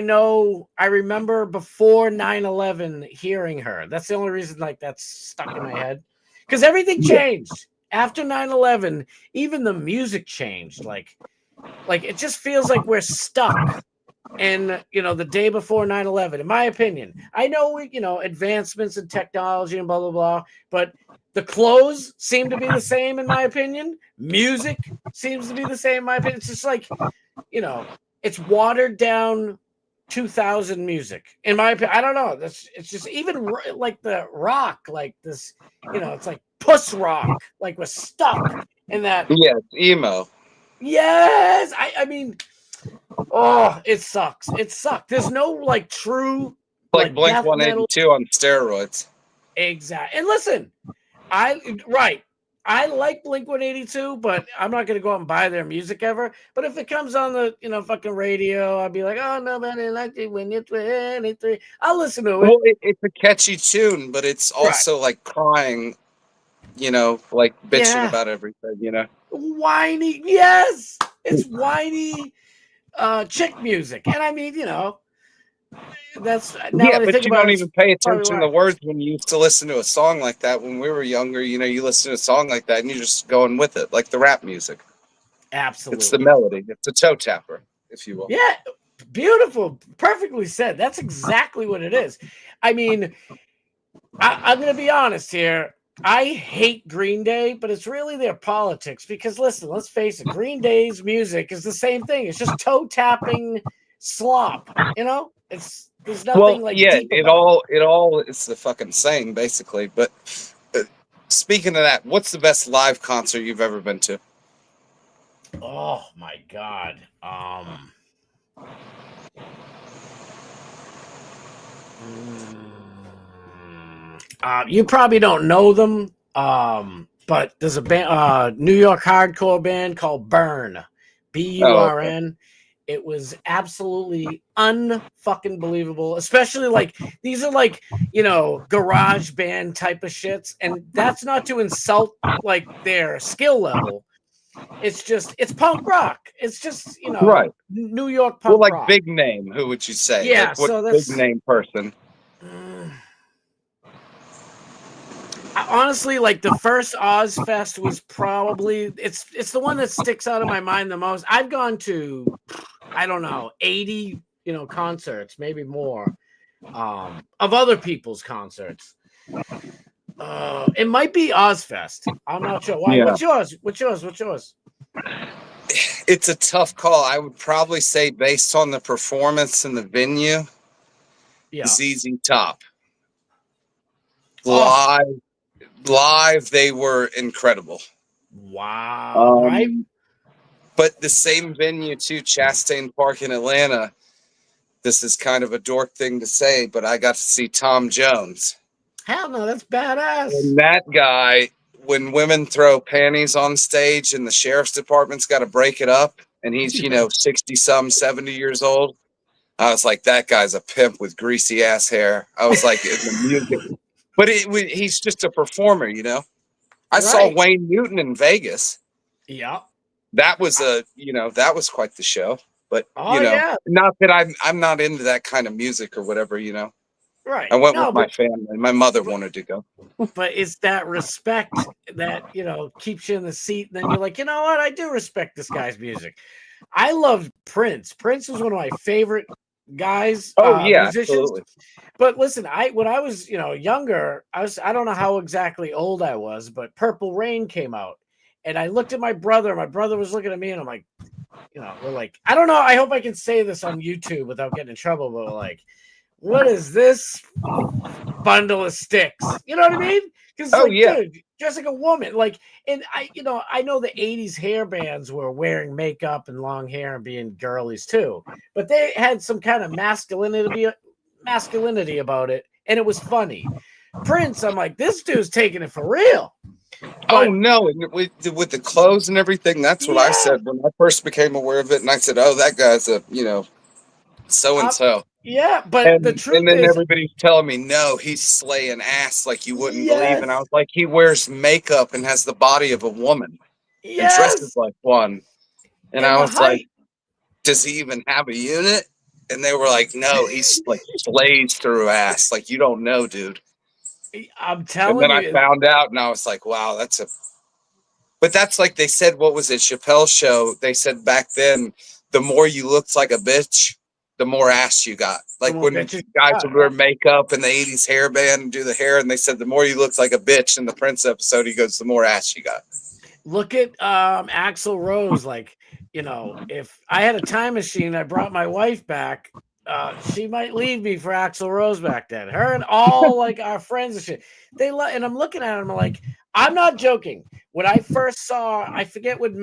remember before 9/11 hearing her. That's the only reason like that's stuck in my head. Because everything changed. After 9/11, even the music changed. Like it just feels like we're stuck. And the day before 9/11, in my opinion, I know advancements in technology and blah blah blah, but the clothes seem to be the same in my opinion. Music seems to be the same in my opinion. It's just like it's watered down 2000 music in my opinion. I don't know. It's just even like the rock, like this. It's like puss rock. Like we're stuck in that.
Yeah, it's emo.
Yes, I mean. Oh, it sucks. It sucked. There's no like true
Like Blink
death
182
metal.
on steroids.
Exactly. And listen, I like Blink 182, but I'm not gonna go out and buy their music ever. But if it comes on the fucking radio, I'll be like, oh nobody liked it when you're 23. I'll listen to it.
Well, it's a catchy tune, but it's also like crying, like bitching about everything,
Whiny, yes, it's whiny chick music. And I mean, that's now that I
but
think
you
about
don't
it,
even pay
probably
attention
why.
to the words when you used to listen to a song like that. When we were younger, you listen to a song like that and you're just going with it, like the rap music.
Absolutely.
It's the melody. It's a toe tapper, if you will.
Yeah, beautiful. Perfectly said. That's exactly what it is. I mean, I'm going to be honest here. I hate Green Day, but it's really their politics because listen, let's face it, Green Day's music is the same thing. It's just toe tapping slop, there's nothing deep
it
about
all it's the fucking same basically. But speaking of that, what's the best live concert you've ever been to?
Oh my god. You probably don't know them, but there's a band, New York hardcore band called Burn, Burn. Okay. It was absolutely unfucking believable, especially like these are like garage band type of shits, and that's not to insult like their skill level. It's punk rock. It's just
right.
New York punk rock.
Big name. Who would you say?
Yeah,
like, what
so that's
big name person.
Honestly, like the first Ozfest was probably it's the one that sticks out of my mind the most. I've gone to, I don't know, 80 concerts, maybe more, of other people's concerts. It might be Ozfest. I'm not sure. Why? Yeah. What's yours?
It's a tough call. I would probably say based on the performance and the venue,
Yeah.
ZZ Top.
Oh.
Live, they incredible. incredible.
Wow. Right?
But the same venue too, Chastain Park in Atlanta. This is kind of a dork thing to say, but I got to see Tom Jones.
Hell no, that's badass.
And that guy, when women throw panties on stage and the sheriff's department's got to break it up, and he's, 60 some, 70 years old, I was like, that guy's a pimp with greasy ass hair. I was like, in the music. But he's just a performer, I saw Wayne Newton in Vegas.
Yeah.
That was that was quite the show. But
yeah.
not that I'm not into that kind of music or whatever,
Right.
I went with my family. My mother wanted to go.
But it's that respect that, keeps you in the seat. And then you're like, you know what? I do respect this guy's music. I loved Prince. Prince was one of my favorite guys. Musicians.
Absolutely.
But listen, when I was, younger, I don't know how exactly old I was, but Purple Rain came out. And I looked at my brother. My brother was looking at me, and I'm like, we're like, I don't know. I hope I can say this on YouTube without getting in trouble, but we're like, what is this bundle of sticks? You know what I mean? Because dude, dress like a woman. Like, and I know the 80s hair bands were wearing makeup and long hair and being girlies too, but they had some kind of masculinity about it, and it was funny. Prince, I'm like, this dude's taking it for real.
But, no, and with the clothes and everything, that's what I said when I first became aware of it, and I said, oh, that guy's a so and so.
Yeah, but the truth
and then
is,
everybody's telling me, no, he's slaying ass like you wouldn't believe. And I was like, he wears makeup and has the body of a woman and dresses like one. And I was like, does he even have a unit? And they were like, no, he's like slays through ass. Like, you don't know, dude.
I'm telling you.
And then I found out, and I was like, wow, but that's like they said, what was it, Chappelle's show? They said back then, the more you looked like a bitch, the more ass you got. Like when guys would wear makeup and the 80s hairband and do the hair, and they said the more you looked like a bitch in the Prince episode, he goes, the more ass you got.
Look at Axl Rose. Like, if I had a time machine, I brought my wife back, she might leave me for Axl Rose back then. Her and all like our friends and shit. And I'm looking at them like, I'm not joking. When I first saw, I forget what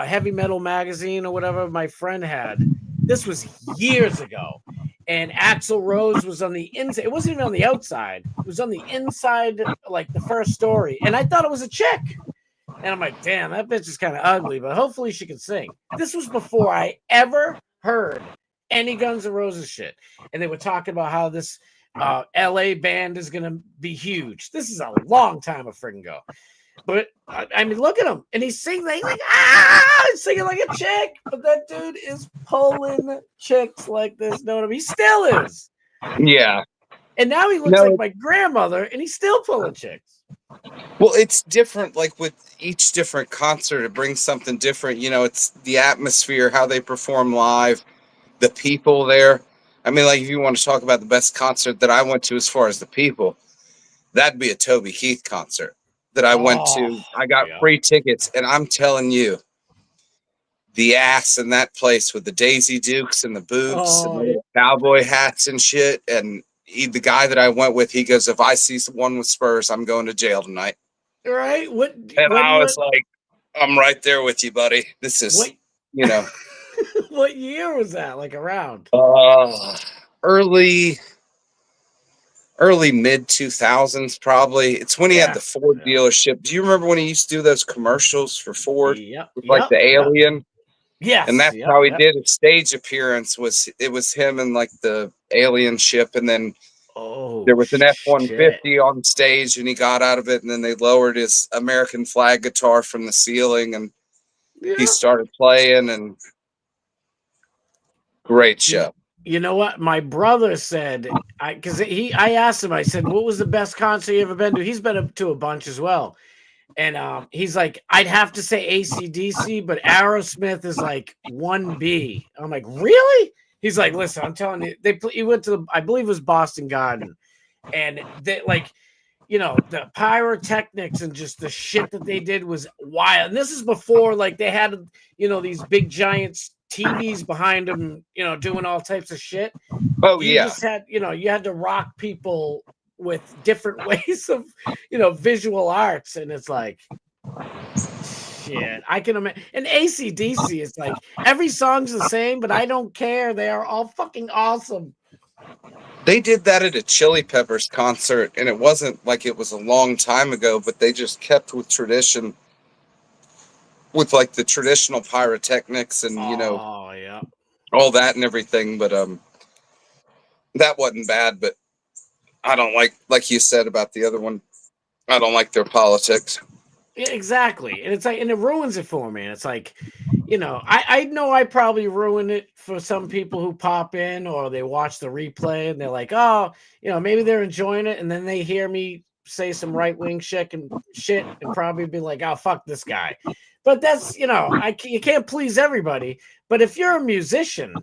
Heavy Metal magazine or whatever my friend had. This was years ago. And Axl Rose was on the inside. It wasn't even on the outside. It was on the inside, like the first story. And I thought it was a chick. And I'm like, damn, that bitch is kind of ugly, but hopefully she can sing. This was before I ever heard any Guns N' Roses shit. And they were talking about how this LA band is going to be huge. This is a long time of friggin' go. But I mean, look at him. And he's singing, he's like, he's singing like a chick. But that dude is pulling chicks like this. Know what I mean? He still is.
Yeah.
And now he looks like my grandmother, and he's still pulling chicks.
Well, it's different. Like with each different concert, it brings something different. It's the atmosphere, how they perform live, the people there. I mean, like if you want to talk about the best concert that I went to as far as the people, that'd be a Toby Keith concert that I went to. I got free tickets, and I'm telling you, the ass in that place with the Daisy Dukes and the boots and the cowboy hats and shit. And the guy that I went with, he goes, if I see someone with Spurs, I'm going to jail tonight.
Right?
I was like, I'm right there with you, buddy. This is,
What year was that? Like around?
Early mid 2000s, probably. It's when he had the Ford dealership. Do you remember when he used to do those commercials for Ford? Like the Alien?
Yes.
And that's how he did his stage appearance. It was him and like the alien ship, and then there was an F-150 on stage, and he got out of it, and then they lowered his American flag guitar from the ceiling, and he started playing, and great show.
You know what? My brother said, I asked him, I said, what was the best concert you ever been to? He's been to a bunch as well. And he's like, I'd have to say AC/DC, but Aerosmith is like 1B. I'm like, really? He's like, listen, I'm telling you, he went to, I believe it was Boston Garden. And they like, the pyrotechnics and just the shit that they did was wild. And this is before like they had, these big giant TVs behind him, doing all types of shit.
Oh
You
yeah.
just had, you had to rock people with different ways of, visual arts, and it's like, shit. I can imagine. And AC/DC is like every song's the same, but I don't care. They are all fucking awesome.
They did that at a Chili Peppers concert, and it wasn't like it was a long time ago, but they just kept with tradition, with like the traditional pyrotechnics and
Oh yeah,
all that and everything. But that wasn't bad. But I don't like you said about the other one, I don't like their politics.
yeah, exactly. And it's like, and it ruins it for me. And it's like, I know I probably ruin it for some people who pop in or they watch the replay and they're like, oh, maybe they're enjoying it, and then they hear me say some right wing shit and probably be like, oh, fuck this guy. But that's, you can't please everybody. But if you're a musician,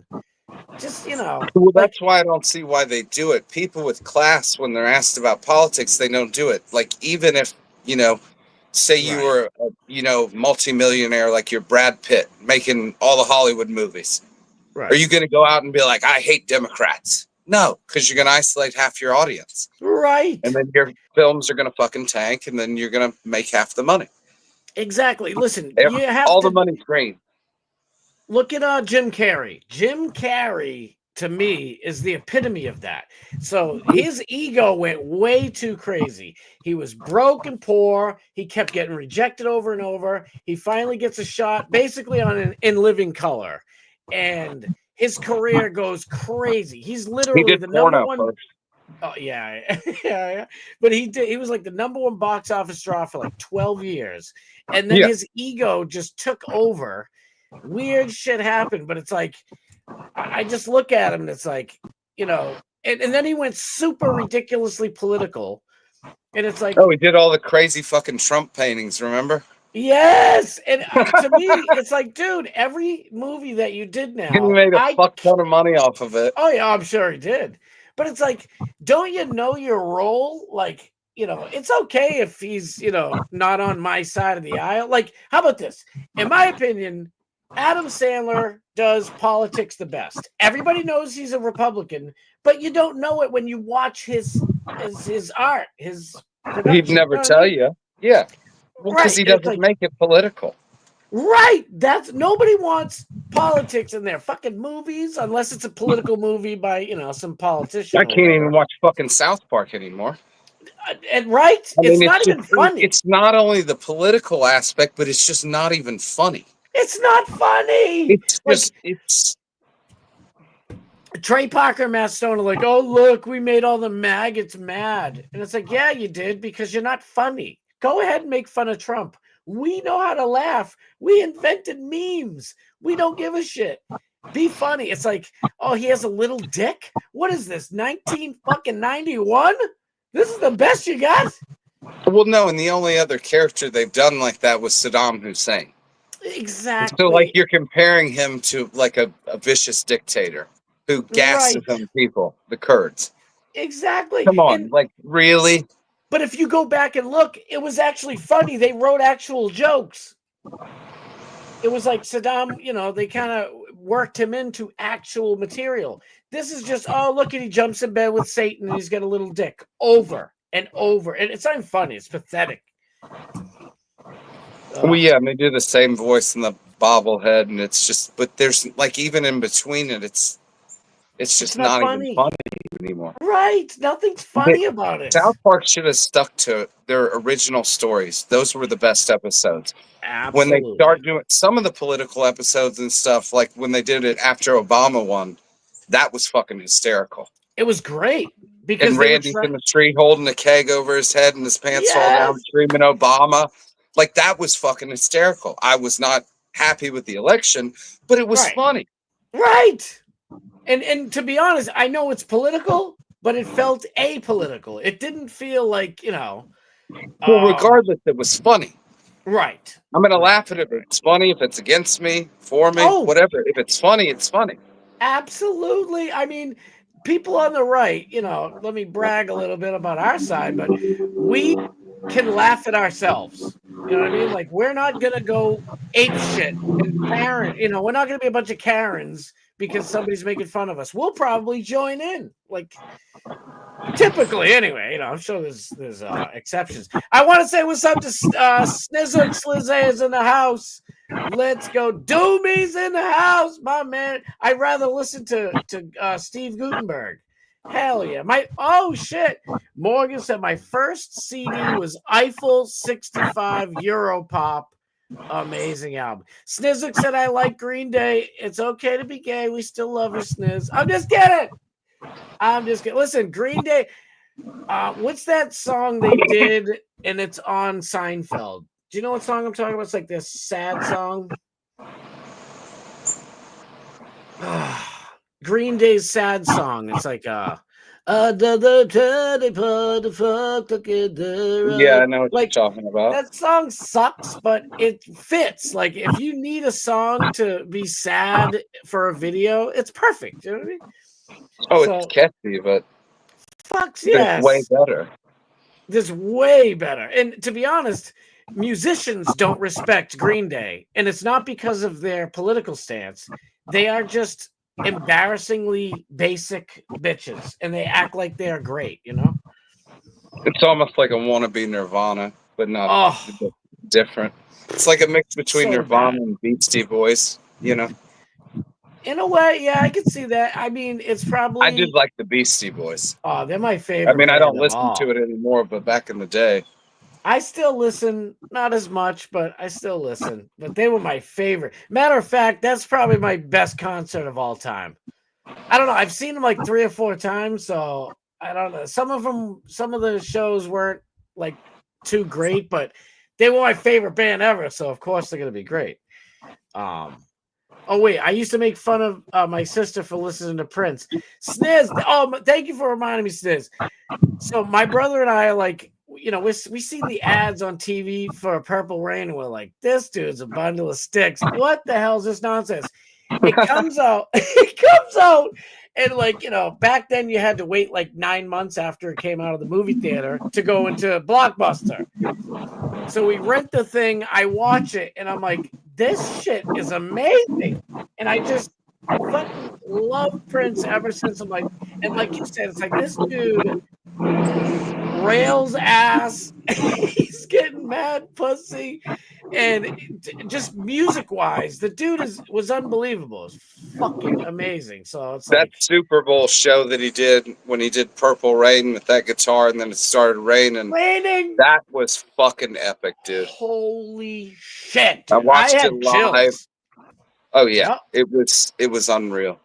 just,
Well, that's why I don't see why they do it. People with class, when they're asked about politics, they don't do it. Like, even if, say you were a, multimillionaire, like you're Brad Pitt making all the Hollywood movies.
Right.
Are you going to go out and be like, I hate Democrats? No, because you're going to isolate half your audience.
Right.
And then your films are going to fucking tank, and then you're going to make half the money.
Exactly. Listen, you have
all
to,
the money's green.
Look at Jim Carrey. Jim Carrey, to me, is the epitome of that. So his ego went way too crazy. He was broke and poor. He kept getting rejected over and over. He finally gets a shot, basically on In Living Color, and his career goes crazy. He's literally the number one. First. Oh yeah, yeah. But he was like the number one box office draw for like 12 years, and then his ego just took over. Weird shit happened, but it's like, I just look at him and it's like, and then he went super ridiculously political, and it's like,
oh, he did all the crazy fucking Trump paintings, remember?
Yes, and to me, it's like, dude, every movie that you did now,
he made a fuck ton of money off of it.
Oh yeah, I'm sure he did, but it's like, don't you know your role? Like, it's okay if he's, not on my side of the aisle. Like, how about this? In my opinion, Adam Sandler does politics the best. Everybody knows he's a Republican, but you don't know it when you watch his art, his production.
He'd never tell you. Yeah. Well, because he doesn't make it political.
Right. Nobody wants politics in their fucking movies unless it's a political movie by, some politician.
I can't even watch fucking South Park anymore.
And right? It's not even funny.
It's not only the political aspect, but it's just not even funny.
It's not funny.
It's just, it's.
Trey Parker and Matt Stone are like, oh, look, we made all the maggots mad. And it's like, yeah, you did, because you're not funny. Go ahead and make fun of Trump. We know how to laugh. We invented memes. We don't give a shit. Be funny. It's like, oh, he has a little dick? What is this, 1991? This is the best you got?
Well, no, and the only other character they've done like that was Saddam Hussein.
Exactly.
So, like, you're comparing him to, like, a vicious dictator who gasses on people, the Kurds.
Exactly.
Come on, like, really?
But if you go back and look, it was actually funny. They wrote actual jokes. It was like Saddam, they kind of worked him into actual material. This is just, oh, look, he jumps in bed with Satan and he's got a little dick over and over. And it's not even funny. It's pathetic.
Well, yeah, and they do the same voice in the bobblehead, and it's just, but there's, like, even in between it, it's just not even funny anymore.
Right. Nothing's funny about it.
South Park should have stuck to their original stories. Those were the best episodes.
Absolutely.
When they start doing some of the political episodes and stuff, like when they did it after Obama won, that was fucking hysterical.
It was great. Because
and Randy's in the street holding a keg over his head and his pants fall down, screaming Obama. Like, that was fucking hysterical. I was not happy with the election, but it was funny.
Right. And to be honest, I know it's political, but it felt apolitical. It didn't feel like,
Well, regardless, it was funny.
Right.
I'm going to laugh at it if it's funny, if it's against me, for me, whatever. If it's funny, it's funny.
Absolutely. I mean, people on the right, let me brag a little bit about our side, but we can laugh at ourselves. You know what I mean? Like, we're not gonna go ape shit and Karen. You know, we're not gonna be a bunch of Karens because somebody's making fun of us. We'll probably join in, like, typically anyway. You know, I'm sure there's exceptions. I want to say what's up to Snizzle Slizzy is in the house. Let's go. Doomy's in the house, my man. I'd rather listen to Steve Gutenberg. Hell yeah. Oh shit. Morgan said my first CD was Eiffel 65 Europop. Amazing album. Snizzick said I like Green Day. It's okay to be gay. We still love you, Sniz. I'm just kidding. Listen, Green Day. What's that song they did? And it's on Seinfeld. Do you know what song I'm talking about? It's like this sad song. Green Day's sad song. It's like
Yeah, I know what you're talking about.
That song sucks, but it fits. Like, if you need a song to be sad for a video, it's perfect. You know what I mean?
Oh, it's catchy, but
fucks yes.
It's way better.
This way better. And to be honest, musicians don't respect Green Day, and it's not because of their political stance. They are just embarrassingly basic bitches, and they act like they are great, you know?
It's almost like a wannabe Nirvana, but not different. It's like a mix between Nirvana and Beastie Boys, you know?
In a way, yeah, I can see that. I mean, it's probably...
I did like the Beastie Boys.
Oh, they're my favorite.
I mean, I don't listen to it anymore, but back in the day...
I still listen, not as much, but I still listen. But they were my favorite. Matter of fact, that's probably my best concert of all time. I don't know. I've seen them like 3 or 4 times, so I don't know. Some of the shows weren't like too great, but they were my favorite band ever. So of course they're gonna be great. Oh wait, I used to make fun of my sister for listening to Prince. Sniz. Oh, thank you for reminding me, Sniz. So my brother and I are like. You know, we see the ads on TV for Purple Rain, and we're like, this dude's a bundle of sticks. What the hell is this nonsense? It comes out, and like, you know, back then you had to wait like 9 months after it came out of the movie theater to go into Blockbuster. So we rent the thing, I watch it, and I'm like, this shit is amazing. And I just fucking love Prince ever since. I'm like, and like you said, it's like this dude rails ass. He's getting mad pussy, and just music wise, the dude was unbelievable. It's fucking amazing. So it's
that Super Bowl show that he did when he did Purple Rain with that guitar, and then it started raining. That was fucking epic, dude.
Holy shit! Dude.
I watched it live.
Chills.
Oh yeah, yep. It was unreal.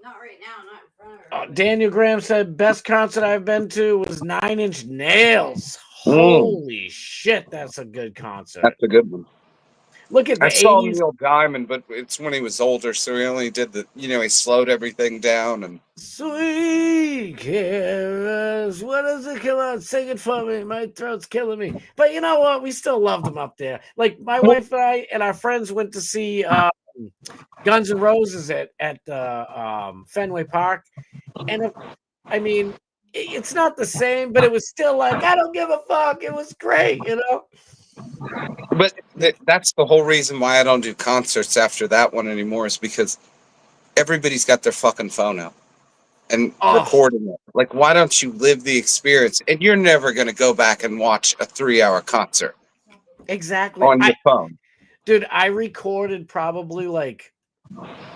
Not right now, not in front of her.
Daniel Graham said best concert I've been to was 9 Inch Nails. Holy shit, that's a good concert.
That's a good one.
Look at the 80s.
I saw Neil Diamond, but it's when he was older, so he only did he slowed everything down and.
Sweet carols, what does it come on? Sing it for me. My throat's killing me. But you know what? We still loved them up there. Like my wife and I and our friends went to see Guns N' Roses at Fenway Park, and I mean, it's not the same, but it was still like I don't give a fuck. It was great, you know.
But that's the whole reason why I don't do concerts after that one anymore, is because everybody's got their fucking phone out and recording it. Like, why don't you live the experience? And you're never going to go back and watch a 3-hour concert.
Exactly.
On your phone.
Dude, I recorded probably like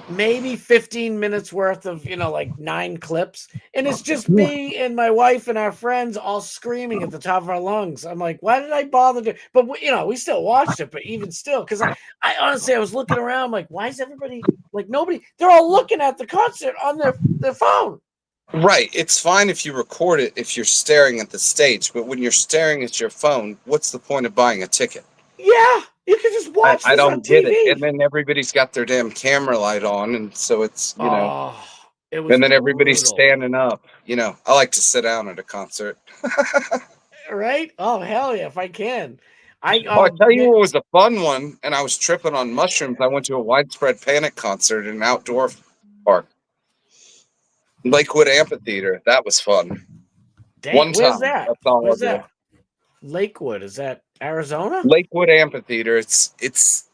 maybe 15 minutes worth of, like 9 clips. And it's just me and my wife and our friends all screaming at the top of our lungs. I'm like, why did I bother to? But, we still watched it. But even still, because I honestly, I was looking around like, why is everybody, like nobody, they're all looking at the concert on their phone.
Right. It's fine if you record it if you're staring at the stage. But when you're staring at your phone, what's the point of buying a ticket?
Yeah. You can just watch
I don't get it. And then everybody's got their damn camera light on. And so it's, and then everybody's standing up. I like to sit down at a concert.
Right? Oh, hell yeah, if I can.
I tell you what was a fun one. And I was tripping on mushrooms. I went to a Widespread Panic concert in an outdoor park. Lakewood Amphitheater. That was fun.
Dang,
one time.
Where's that?
That's all
Where's that? Lakewood? Is that Arizona?
Lakewood Amphitheater. It's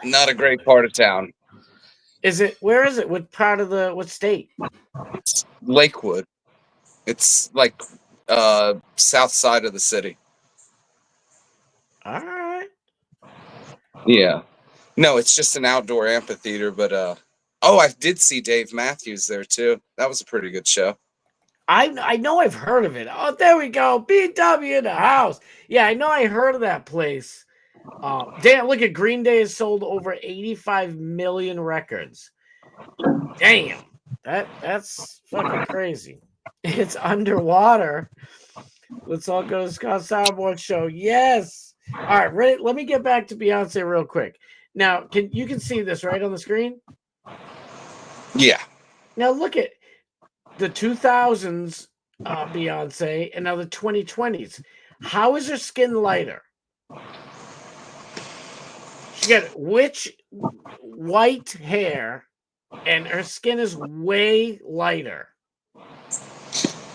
not a great part of town.
Is it? Where is it? What part of what state?
It's Lakewood. It's like south side of the city.
All right.
Yeah. No, it's just an outdoor amphitheater, but I did see Dave Matthews there too. That was a pretty good show.
I know I've heard of it. Oh, there we go. BW in the house. Yeah, I know I heard of that place. Damn, look at Green Day has sold over 85 million records. Damn. That's fucking crazy. It's underwater. Let's all go to Scott Starboard show. Yes. All right, ready? Let me get back to Beyonce real quick. Now, you can see this right on the screen?
Yeah.
Now look at the 2000s Beyonce and now the 2020s. How is her skin lighter? She got white hair and her skin is way lighter.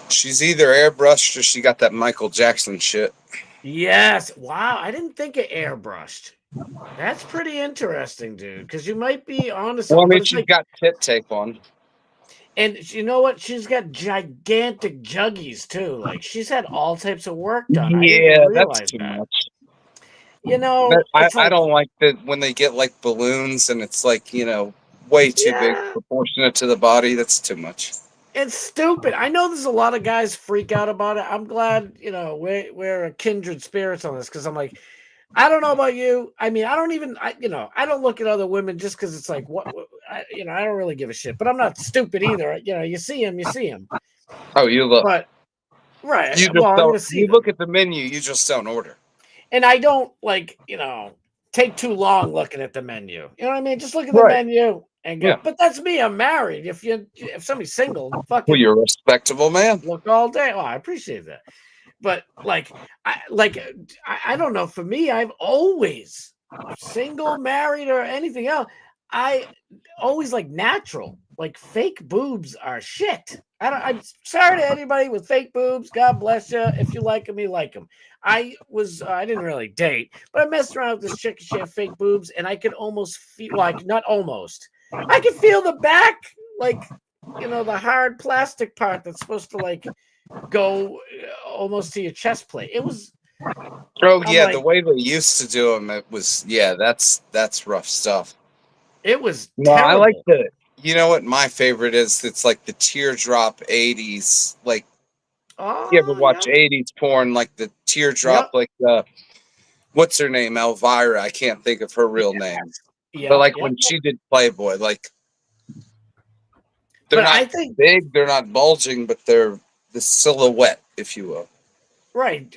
She's either airbrushed or she got that Michael Jackson shit.
Yes. Wow. I didn't think of airbrushed. That's pretty interesting, dude, because you might be onto something.
Well, I mean, she's got tit tape on.
And you know what? She's got gigantic juggies, too. Like, she's had all types of work done.
Yeah, that's too much.
You know,
I don't like that when they get like balloons and it's like, way too big proportionate to the body. That's too much.
It's stupid. I know there's a lot of guys freak out about it. I'm glad, we're a kindred spirits on this because I'm like, I don't know about you. I mean, I don't look at other women just because it's like, I don't really give a shit. But I'm not stupid either. You see him, you see him.
Oh, you look.
But, right.
You just you look at the menu, you just don't order.
And I don't, take too long looking at the menu. You know what I mean? Just look at the menu and go. Yeah. But that's me. I'm married. If somebody's single, fucking.
Well, you're a respectable man.
Look all day. Oh, I appreciate that. But I don't know. For me, I've always single, married, or anything else. I always like natural. Like fake boobs are shit. I'm sorry to anybody with fake boobs. God bless you. If you like them, you like them. I didn't really date, but I messed around with this chick. She had fake boobs, and I could almost feel not almost. I could feel the back, the hard plastic part that's supposed to go almost to your chest plate. It was.
Oh yeah, the way they used to do them, it was that's rough stuff.
It was.
No, terrible. I like the. You know what my favorite is? It's like the teardrop 80s. Like, you ever watch 80s porn? Like the teardrop, what's her name? Elvira. I can't think of her real name. Yeah, but when she did Playboy, they're not big, they're not bulging, but they're the silhouette, if you will.
Right.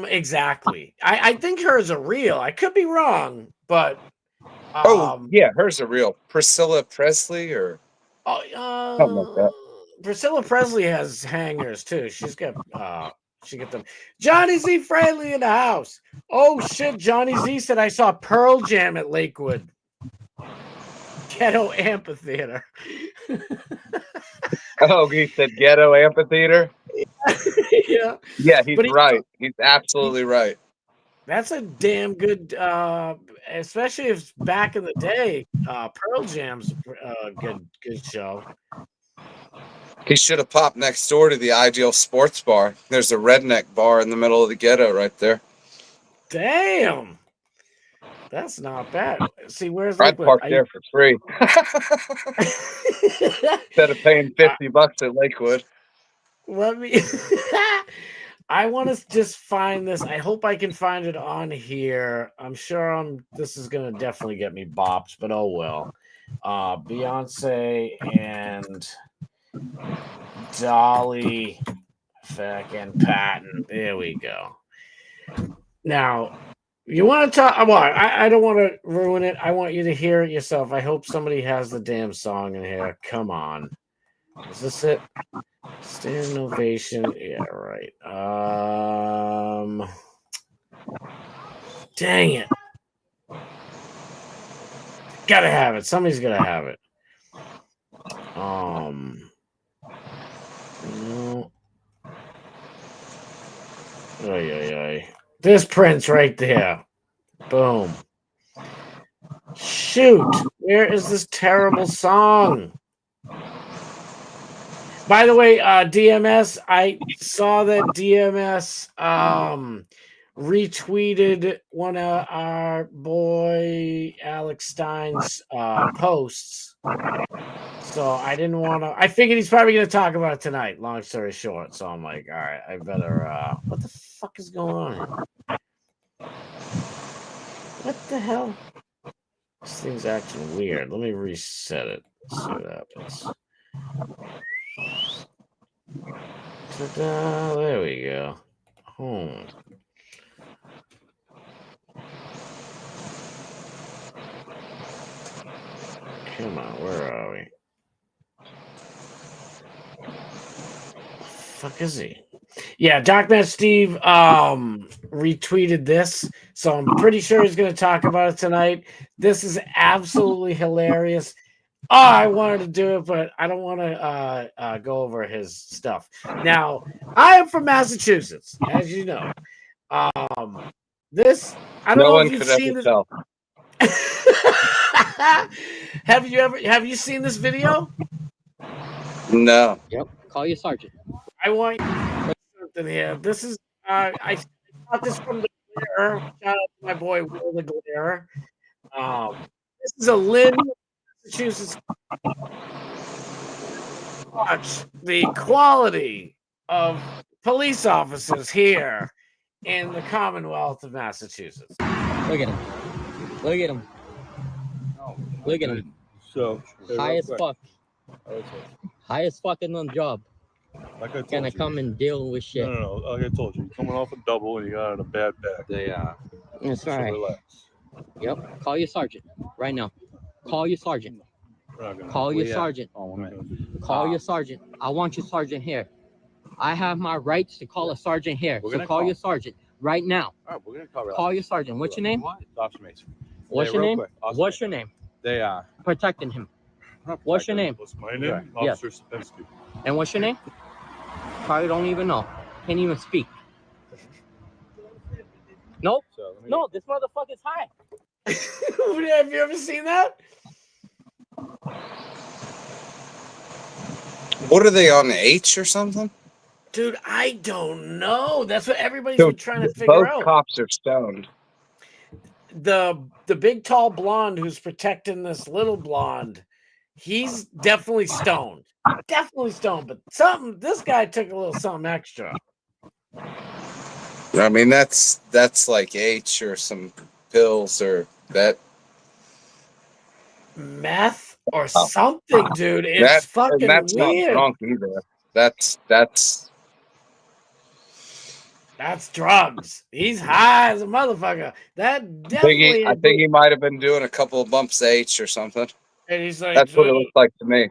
Exactly. I think hers are real. I could be wrong, but.
Yeah, hers are real. Priscilla Presley or something like that.
Priscilla Presley has hangers too. She got them. Johnny Z Fraley in the house. Oh shit! Johnny Z said I saw Pearl Jam at Lakewood Ghetto Amphitheater.
Oh, he said Ghetto Amphitheater.
Yeah.
Yeah, he's right. He's absolutely right.
That's a damn good, especially if back in the day, Pearl Jam's a good show.
He should have popped next door to the Ideal Sports Bar. There's a redneck bar in the middle of the ghetto right there.
Damn. That's not bad. See, where's
I'd park there for free. Instead of paying $50 at Lakewood.
Let me... I want to just find this. I hope I can find it on here. I'm sure this is going to definitely get me bops, but oh well. Beyonce and Dolly fucking Patton. There we go. Now, you want to talk? Well, I don't want to ruin it. I want you to hear it yourself. I hope somebody has the damn song in here. Come on. Is this it? Standing ovation. Yeah, right. Dang it. Gotta have it. Somebody's gotta have it. No. Oy, oy, oy. This Prince right there. Boom. Shoot. Where is this terrible song? By the way, DMS, I saw that DMS retweeted one of our boy Alex Stein's posts. So I didn't want to. I figured he's probably going to talk about it tonight. Long story short, so I'm like, all right, I better. What the fuck is going on here? What the hell? This thing's acting weird. Let me reset it. Let's see what happens. Ta-da, there we go. Come on, where are we? Fuck is he? Yeah, Darkman Steve retweeted this, so I'm pretty sure he's going to talk about it tonight. This is absolutely hilarious. Oh, I wanted to do it, but I don't want to go over his stuff. Now, I am from Massachusetts, as you know. This I don't know if you've seen this. Have you seen this video?
No.
Yep. Call your sergeant.
I want something here. This is I got this from the Glare. Shout out to my boy Will the Glare. This is a Lynn, Massachusetts. Watch the quality of police officers here in the Commonwealth of Massachusetts.
Look at him. Look at him. Look at him.
So
high as fuck. High as fuck in the job.
Like I told
Gonna
you.
come and deal with shit.
No, like I told you, you're coming off a double and you got in a bad bag.
That's
So
right.
relax.
Yep. Call your sergeant right now. Call your sergeant.
We're not gonna-
Call your sergeant.
We're not gonna do that.
Call your sergeant. I want your sergeant here. I have my rights to call a sergeant here.
We're
So
gonna
call
call.
your sergeant right now.
All right, we're gonna cover
Call your sergeant. What's your name?
Officer Mason.
What's
Hey,
your
real
name?
quick, Officer
What's
Mason.
your name?
They are.
Protecting him. What's your name?
What's my name?
Yeah.
Officer Sapinski.
And what's your name? Probably don't even know. Can't even speak. Nope.
So let me
No, this motherfucker's high.
Have you ever seen that?
What are they on, H or something?
Dude, I don't know. That's what everybody's
So
been trying to figure
both
out.
cops are stoned.
The big tall blonde who's protecting this little blonde, he's definitely stoned. Definitely stoned, but this guy took a little something extra.
I mean, that's like H or some pills or that.
Meth or something, dude. It's
That,
fucking
and that's
weird.
not drunk either. That's
drugs. He's high as a motherfucker. That definitely.
I think he might have been doing a couple of bumps of H or something.
And he's like,
That's what it looks like to me.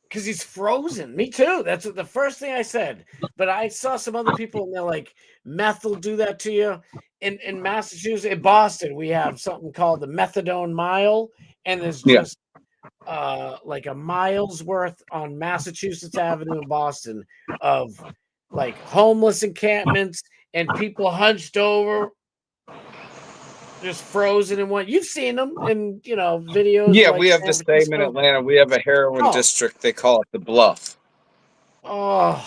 because he's frozen. Me too. That's the first thing I said. But I saw some other people and they're like, meth will do that to you. In Massachusetts, in Boston, we have something called the methadone mile, and there's just like a mile's worth on Massachusetts Avenue in Boston of like homeless encampments and people hunched over, just frozen in one. You've seen them in videos.
Yeah,
like
we have the
San
same in
Francisco.
Atlanta. We have a heroin district. They call it the Bluff.
Oh,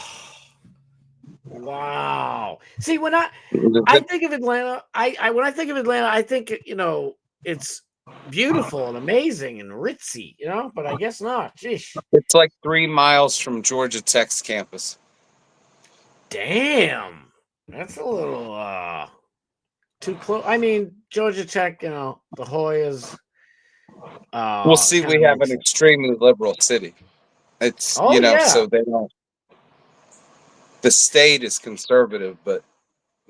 wow. See, when I think of Atlanta, when I think of Atlanta, I think it's beautiful and amazing and ritzy, but I guess not. Jeez.
It's like 3 miles from Georgia Tech's campus.
Damn. That's a little too close. I mean, Georgia Tech, the Hoyas.
We'll see. We have an extremely liberal city. It's so they don't. The state is conservative, but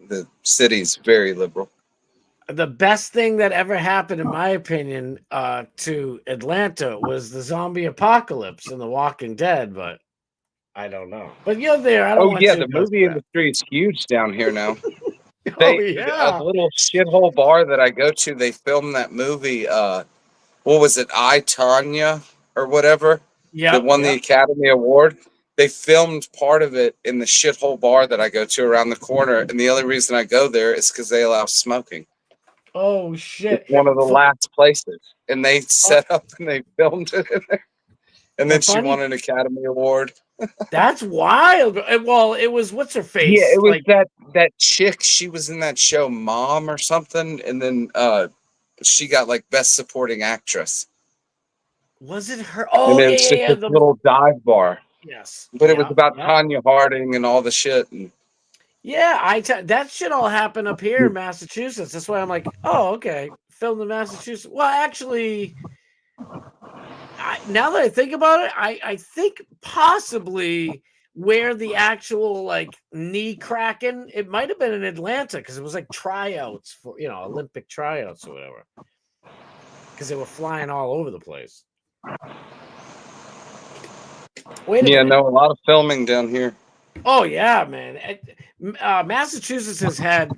the city's very liberal.
The best thing that ever happened, in my opinion, to Atlanta was the zombie apocalypse in The Walking Dead, but I don't know. But you're there. I don't want
yeah,
to
the movie industry is huge down here now.
yeah.
A little shithole bar that I go to, they filmed that movie. What was it? I, Tanya or whatever.
Yeah.
That won the Academy Award. they filmed part of it in the shithole bar that I go to around the corner, and the only reason I go there is because they allow smoking.
Oh shit!
It's one of the last places, and they set up and they filmed it in there. And then she won an Academy Award.
That's wild. Well, it was what's her face?
Yeah, it was
like,
that chick. She was in that show Mom or something, and then she got like Best Supporting Actress.
Was it her? Oh,
and it's
yeah.
The little dive bar.
Yes,
but it was about Tanya Harding and all the shit. And
yeah, that shit all happened up here in Massachusetts. That's why I'm like, oh, okay, filmed in Massachusetts. Well, actually, now that I think about it, I think possibly where the actual like knee cracking, it might have been in Atlanta because it was like tryouts for Olympic tryouts or whatever. Because they were flying all over the place. Wait a minute.
No, a lot of filming down here.
Oh yeah, man. Massachusetts has had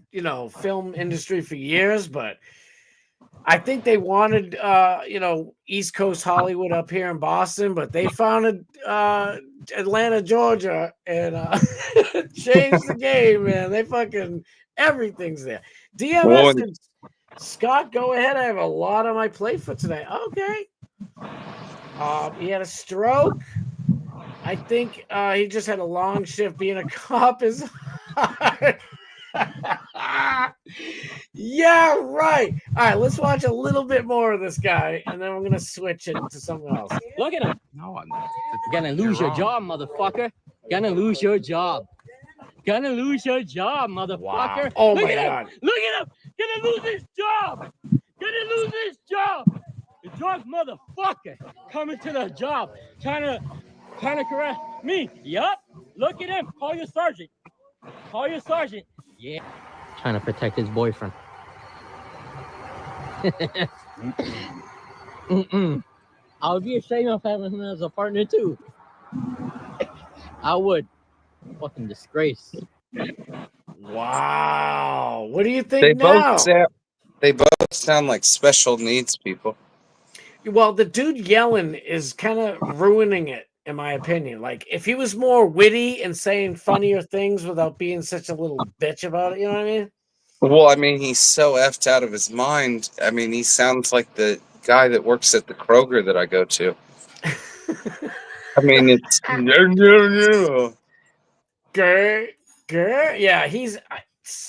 film industry for years, but I think they wanted East Coast Hollywood up here in Boston, but they founded Atlanta, Georgia, and changed the game, man. They fucking everything's there. DMS and Scott, go ahead. I have a lot on my plate for today. Okay. He had a stroke. I think he just had a long shift. Being a cop is hard. Yeah, right. All right, let's watch a little bit more of this guy, and then we're going to switch it to someone else.
Look at him.
No, I'm
You're gonna lose your job, motherfucker. Gonna lose your job. Gonna lose your job, motherfucker.
Wow. Oh,
Look
my
at
God.
him. Look at him. Gonna lose his job. Gonna lose his job. The drunk motherfucker coming to the job, trying to correct me. Yup. Look at him. Call your sergeant. Call your sergeant. Yeah. Trying to protect his boyfriend. I would be ashamed of having him as a partner too. I would. Fucking disgrace.
Wow. What do you think now?
They both sound like special needs people.
Well, the dude yelling is kind of ruining it, in my opinion. Like, if he was more witty and saying funnier things without being such a little bitch about it, you know what I mean?
Well, I mean, he's so effed out of his mind. I mean, he sounds like the guy that works at the Kroger that I go to. I mean, it's...
Yeah, he's...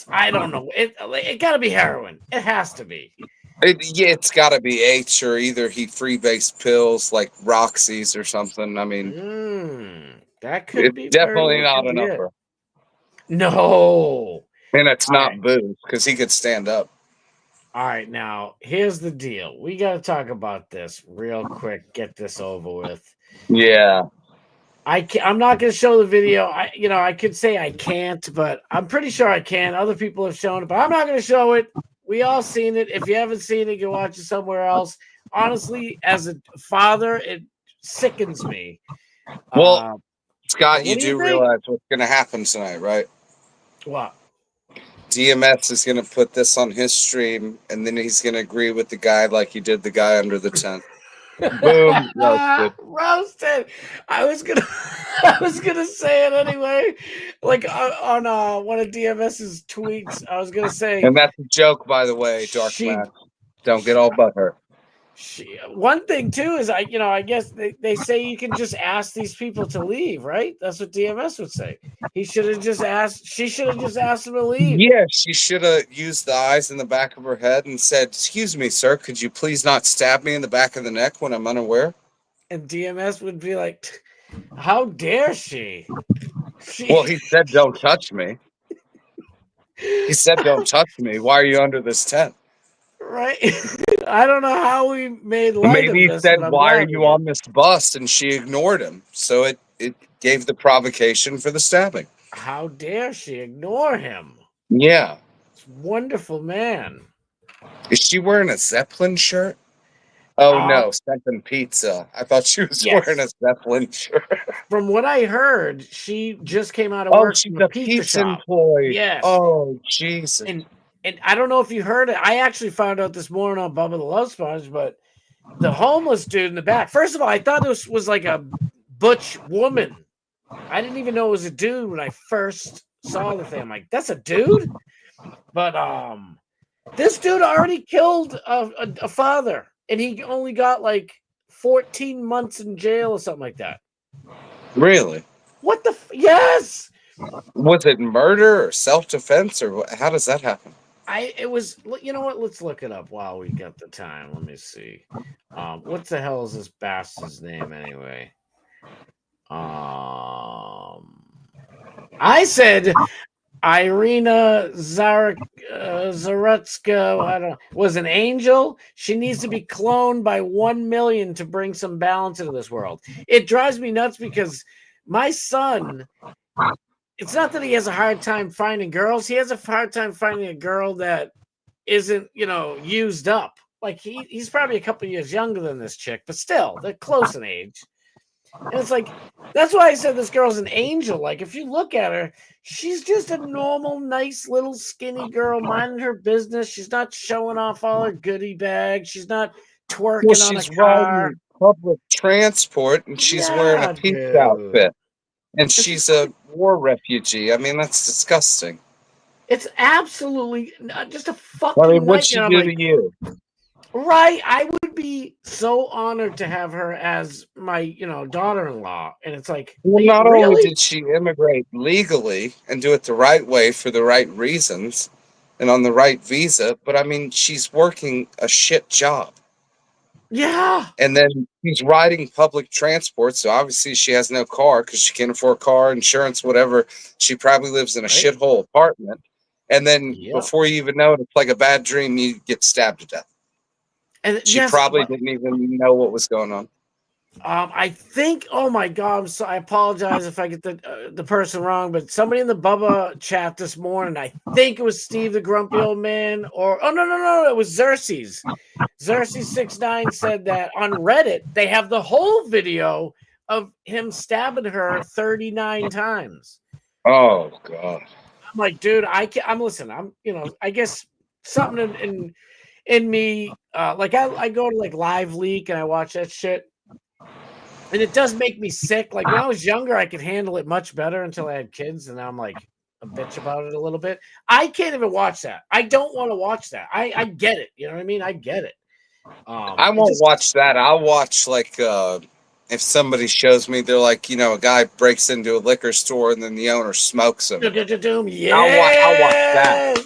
I don't know. It got to be heroin. It has to be.
It's got to be H, or either he freebase pills like Roxy's or something. I mean,
that could be
definitely not an upper.
No.
And it's not booze because he could stand up.
All right, now here's the deal. We got to talk about this real quick. Get this over with.
Yeah.
I'm not going to show the video. I could say I can't, but I'm pretty sure I can. Other people have shown it, but I'm not going to show it. We all seen it. If you haven't seen it, you watch it somewhere else. Honestly, as a father, it sickens me.
Well, Scott, you do realize what's going to happen tonight, right?
What?
DMS is going to put this on his stream, and then he's going to agree with the guy like he did the guy under the tent. Boom, roasted.
Roasted. I was gonna say it anyway. Like on one of DMS's tweets, I was gonna say.
And that's a joke, by the way, Dark Matt. Don't get all butthurt.
One thing too is I guess they say you can just ask these people to leave, right? That's what DMS would say. She should have just asked him to leave.
Yeah, she should have used the eyes in the back of her head and said, "Excuse me, sir, could you please not stab me in the back of the neck when I'm unaware?"
And DMS would be like, "How dare she?"
Well, he said, "Don't touch me." He said, "Don't touch me. Why are you under this tent?"
Right. I don't know how we made light
Maybe
of
he
this,
said, "Why are you on this bus?" And she ignored him. So it gave the provocation for the stabbing.
How dare she ignore him?
Yeah.
It's wonderful, man.
Is she wearing a Zeppelin shirt? Oh, no. Zeppelin Pizza. I thought she was wearing a Zeppelin shirt.
From what I heard, she just came out of work.
She's
from
a
pizza shop.
employee.
Yes.
Oh, Jesus.
And I don't know if you heard it. I actually found out this morning on Bubba the Love Sponge, but the homeless dude in the back. First of all, I thought this was like a butch woman I didn't even know it was a dude when I first saw the thing. I'm like, that's a dude? But this dude already killed a father, and he only got like 14 months in jail or something like that.
Really?
What the? Yes.
Was it murder or self-defense or how does that happen?
It was. You know what? Let's look it up while we got the time. Let me see. What the hell is this bastard's name anyway? I said Irina Zarutska, I don't know, was an angel. She needs to be cloned by 1 million to bring some balance into this world. It drives me nuts because my son, it's not that he has a hard time finding girls. He has a hard time finding a girl that isn't, used up. Like he's probably a couple years younger than this chick, but still, they're close in age. And it's like, that's why I said this girl's an angel. Like, if you look at her, she's just a normal, nice little skinny girl minding her business. She's not showing off all her goodie bags. She's not twerking on a car.
Riding public transport and she's wearing a peace outfit. And she's a war refugee. I mean, that's disgusting.
It's absolutely just a fucking
what'd she do to you?
Right. I would be so honored to have her as my, daughter-in-law. And it's like,
well, not only did she immigrate legally and do it the right way for the right reasons and on the right visa, but I mean, she's working a shit job.
Yeah.
And then she's riding public transport. So obviously she has no car because she can't afford car, insurance, whatever. She probably lives in a shithole apartment. And then before you even know it, it's like a bad dream, you get stabbed to death. And she probably didn't even know what was going on.
I think. Oh my God! So I apologize if I get the person wrong, but somebody in the Bubba chat this morning, I think it was Steve the Grumpy Old Man, or no, it was Xerxes. Xerxes69 said that on Reddit they have the whole video of him stabbing her 39 times.
Oh God!
I'm like, dude, I'm listening. I guess something in me, like I go to like Live Leak and I watch that shit, and it does make me sick. Like when I was younger, I could handle it much better until I had kids, and now I'm like a bitch about it a little bit. I can't even watch that. I don't want to watch that. I get it. You know what I mean? I get it.
I won't watch that. I'll watch like if somebody shows me they're like, a guy breaks into a liquor store and then the owner smokes him.
Yeah,
I'll watch that.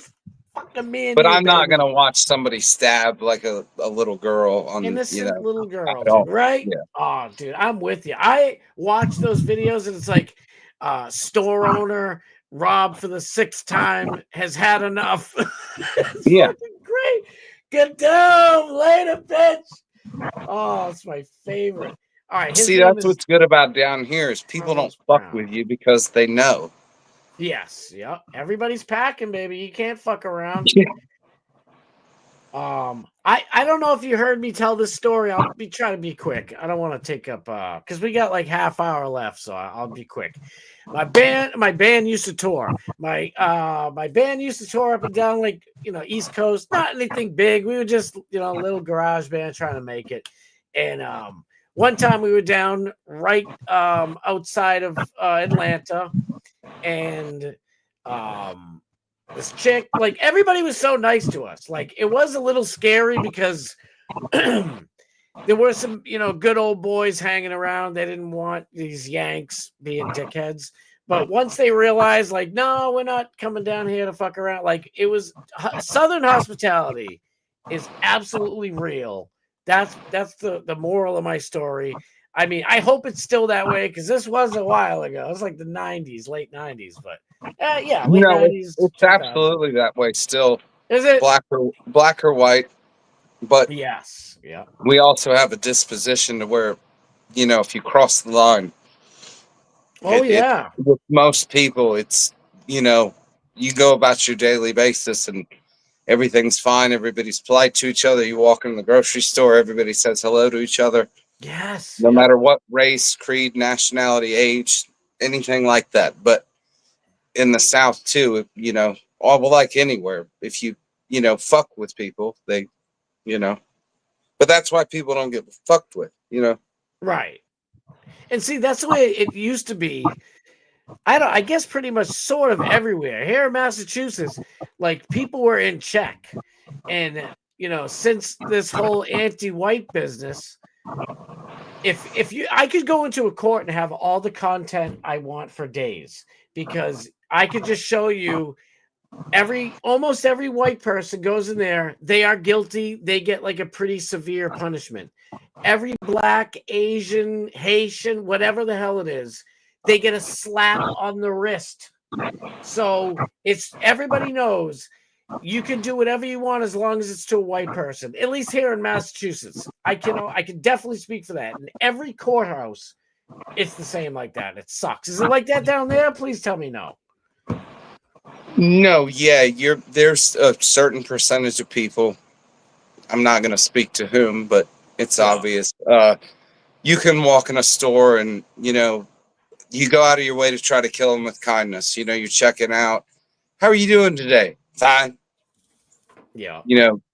Me
but I'm not gonna watch somebody stab like a little girl on
innocent little girl, dude, right? Yeah. Oh, dude, I'm with you. I watch those videos and it's like store owner Rob for the 6th time has had enough. It's fucking great. Get down later, bitch. Oh, it's my favorite. All right.
See, that's what's good about down here is people don't fuck with you because they know.
Yes, yeah. Everybody's packing, baby. You can't fuck around. I don't know if you heard me tell this story. I'll be trying to be quick. I don't want to take up because we got like half hour left, so I'll be quick. My band used to tour. My band used to tour up and down like East Coast. Not anything big. We were just a little garage band trying to make it. And one time we were down right outside of Atlanta. And this chick, like everybody was so nice to us. Like it was a little scary because there were some, good old boys hanging around. They didn't want these Yanks being dickheads. But once they realized, like, no, we're not coming down here to fuck around. Like it was Southern hospitality is absolutely real. That's the moral of my story. I mean, I hope it's still that way because this was a while ago. It was like the 90s, late 90s, but late 90s.
It's absolutely that way still.
Is it?
Black or white. But
yes, yeah.
We also have a disposition to where, if you cross the line. With most people, it's, you go about your daily basis and everything's fine. Everybody's polite to each other. You walk in the grocery store, everybody says hello to each other.
Yes.
No matter what race, creed, nationality, age, anything like that. But in the South too, all like anywhere, if you, fuck with people, they, but that's why people don't get fucked with,
Right. And see, that's the way it used to be. I guess pretty much sort of everywhere. Here in Massachusetts, like people were in check. And since this whole anti-white business, if I could go into a court and have all the content I want for days, because I could just show you almost every white person goes in there, they are guilty, they get like a pretty severe punishment. Every black, Asian, Haitian, whatever the hell it is, they get a slap on the wrist. So everybody knows you can do whatever you want as long as it's to a white person. At least here in Massachusetts, I can definitely speak for that. In every courthouse, it's the same like that. It sucks. Is it like that down there? Please tell me no.
No, yeah, there's a certain percentage of people. I'm not going to speak to whom, but it's obvious. You can walk in a store and you go out of your way to try to kill them with kindness. You're checking out. How are you doing today? Fine.
Yeah.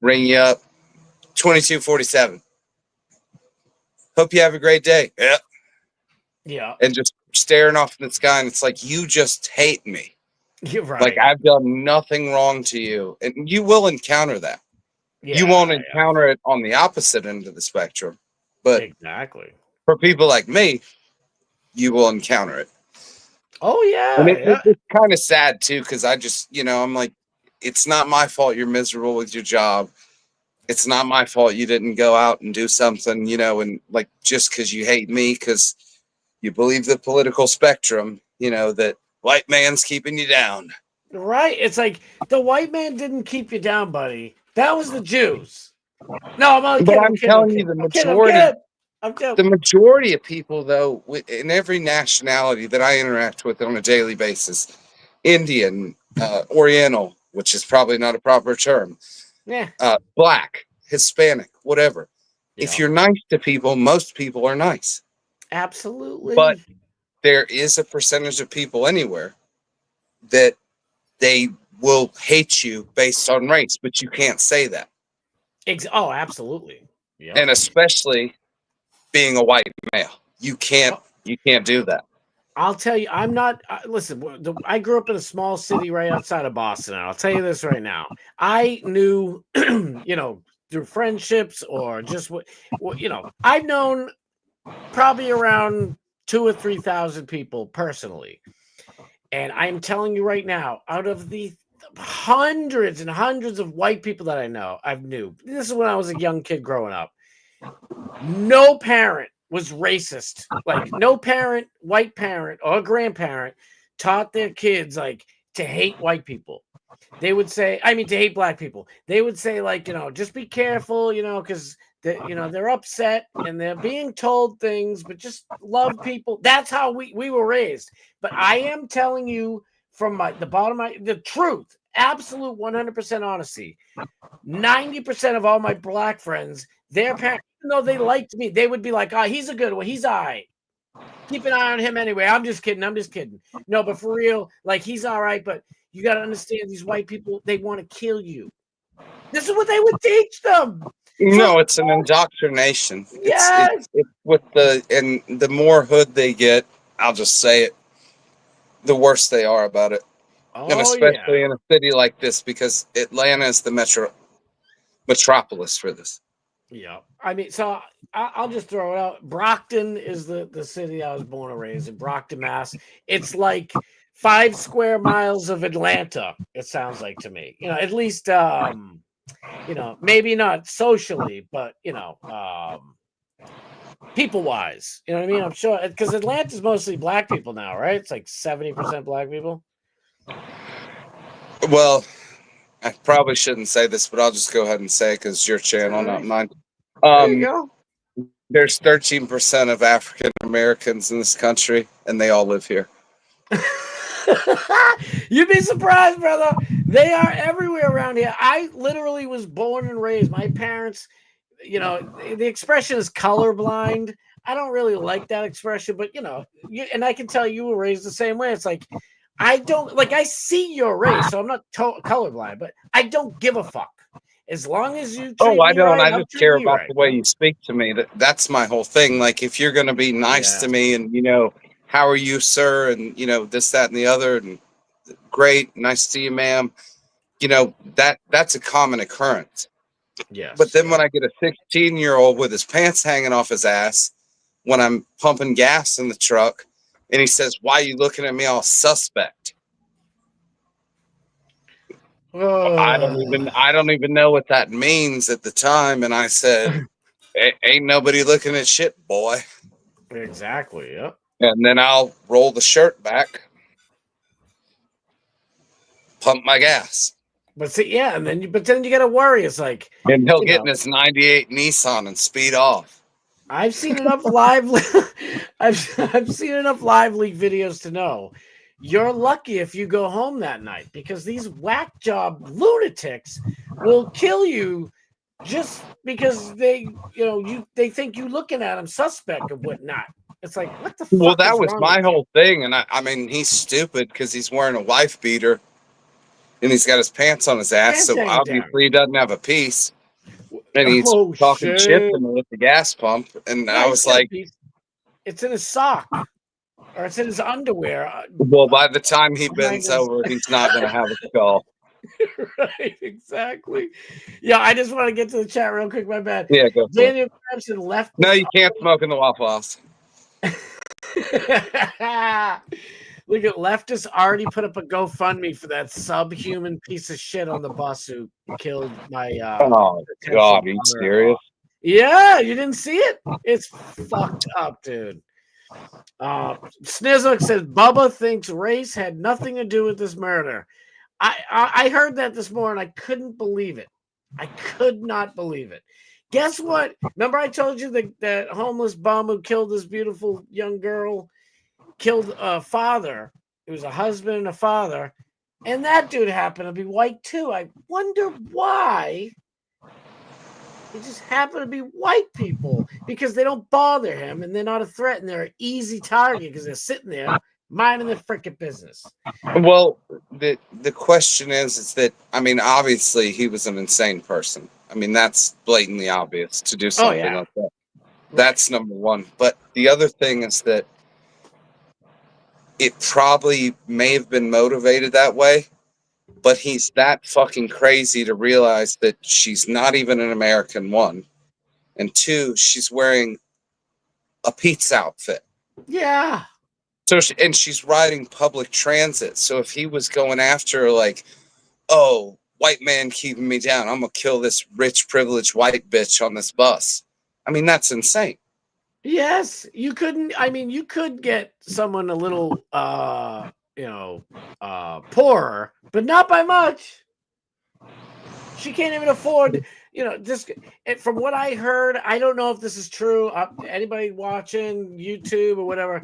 Ring you up. 2247. Hope you have a great day. Yeah.
Yeah.
And just staring off in the sky, and it's like, you just hate me.
You're right.
Like I've done nothing wrong to you. And you will encounter that.
Yeah,
you won't encounter it on the opposite end of the spectrum. But
exactly.
For people like me, you will encounter it.
Oh, yeah.
And it's kind of sad, too, because I just, I'm like, it's not my fault you're miserable with your job. It's not my fault you didn't go out and do something, and like just because you hate me because you believe the political spectrum, that white man's keeping you down.
Right. It's like the white man didn't keep you down, buddy. That was the Jews. No, I'm only kidding.
But I'm telling you, the majority of people, though, in every nationality that I interact with on a daily basis, Indian, Oriental, which is probably not a proper term, Black, Hispanic, whatever. Yeah. If you're nice to people, most people are nice.
Absolutely.
But there is a percentage of people anywhere that they will hate you based on race, but you can't say that.
Oh, absolutely.
Yeah. And especially being a white male, you can't do that.
I'll tell you, I'm not. Listen, I grew up in a small city right outside of Boston. And I'll tell you this right now. I knew, through friendships or just I've known probably around 2,000 or 3,000 people personally. And I'm telling you right now, out of the hundreds and hundreds of white people that I've knew. This is when I was a young kid growing up. No parent was racist. Like no parent, white parent or grandparent taught their kids to hate white people. They would say, to hate black people. They would say just be careful, because they're upset and they're being told things, but just love people. That's how we were raised. But I am telling you from the bottom of the truth, absolute 100% honesty. 90% of all my black friends, their parents, even though they liked me, they would be like, "Oh, he's a good one. He's all right. Keep an eye on him anyway. I'm just kidding. No, but for real, he's all right. But you got to understand, these white people, they want to kill you. This is what they would teach them."
No, it's an indoctrination.
Yes.
It's with the more hood they get, I'll just say it, the worse they are about it.
Oh,
and especially in a city like this, because Atlanta is the metropolis for this.
Yeah. So I'll just throw it out. Brockton is the city I was born and raised in, Brockton, Mass. It's like 5 square miles of Atlanta, it sounds like to me. At least maybe not socially, but people wise. You know what I mean? I'm sure because Atlanta's mostly black people now, right? It's like 70% black people.
Well, I probably shouldn't say this, but I'll just go ahead and say it because it's your channel, not mine.
There you go.
There's 13% of African Americans in this country, and they all live here.
You'd be surprised, brother. They are everywhere around here. I literally was born and raised. My parents, the expression is colorblind. I don't really like that expression, but and I can tell you were raised the same way. It's like, I don't I see your race, so I'm not colorblind, but I don't give a fuck. As long as you treat
Oh, I
me
don't.
right,
I
I'll
just
treat
care
you
about
right.
the way you speak to me. That's my whole thing. Like, if you're going to be nice to me and, how are you, sir? And, this, that, and the other. And great. Nice to see you, ma'am. That's a common occurrence.
Yes.
But then when I get a 16-year-old with his pants hanging off his ass, when I'm pumping gas in the truck, and he says, "Why are you looking at me all suspect?" I don't even know what that means at the time. And I said, Ain't nobody looking at shit, boy."
Exactly. Yep.
And then I'll roll the shirt back, pump my gas.
But see, yeah, and then you gotta worry. It's like,
And he'll get in his 98 Nissan and speed off.
I've seen enough live I've seen enough live leak videos to know you're lucky if you go home that night, because these whack job lunatics will kill you just because they think you looking at them suspect or whatnot. It's like, what the fuck?
Well, that
is
was
wrong
my
with you?
whole thing. And I mean, he's stupid because he's wearing a wife beater and he's got his pants on his ass.
Pants
So
hanging
obviously he doesn't have a piece. And he's
Oh,
talking shit
shit.
to me at the gas pump. And
No,
I
he's
was
got a
like,
piece. It's in his sock, or it's in his underwear.
well, by the time he
behind
bends
his-
over, he's not going to have a skull.
Right, exactly. Yeah, I just want to get to the chat real quick. My bad.
Yeah, go for it.
Daniel Clemson left.
No, you can't smoke in the Waffle House.
Look at leftists already put up a GoFundMe for that subhuman piece of shit on the bus who killed my.
Oh, God, are you serious?
Yeah, you didn't see it? It's fucked up, dude. Snizzle says Bubba thinks race had nothing to do with this murder. I heard that this morning. I couldn't believe it. I could not believe it. Guess what? Remember I told you that homeless bum who killed this beautiful young girl killed a father. It was a husband and a father. And that dude happened to be white too. I wonder why. They just happen to be white people because they don't bother him and they're not a threat and they're an easy target because they're sitting there minding their frickin' business.
Well, the question is that, I mean, obviously he was an insane person. I mean, that's blatantly obvious to do something like that. That's number one. But the other thing is that it probably may have been motivated that way, but he's that fucking crazy to realize that she's not even an American, one. And two, she's wearing a pizza outfit.
Yeah.
So, and she's riding public transit. So if he was going after her like, oh, white man keeping me down, I'm going to kill this rich, privileged white bitch on this bus. I mean, that's insane.
Yes, you couldn't. I mean, you could get someone a little, poorer, but not by much. She can't even afford, just from what I heard. I don't know if this is true. Anybody watching YouTube or whatever,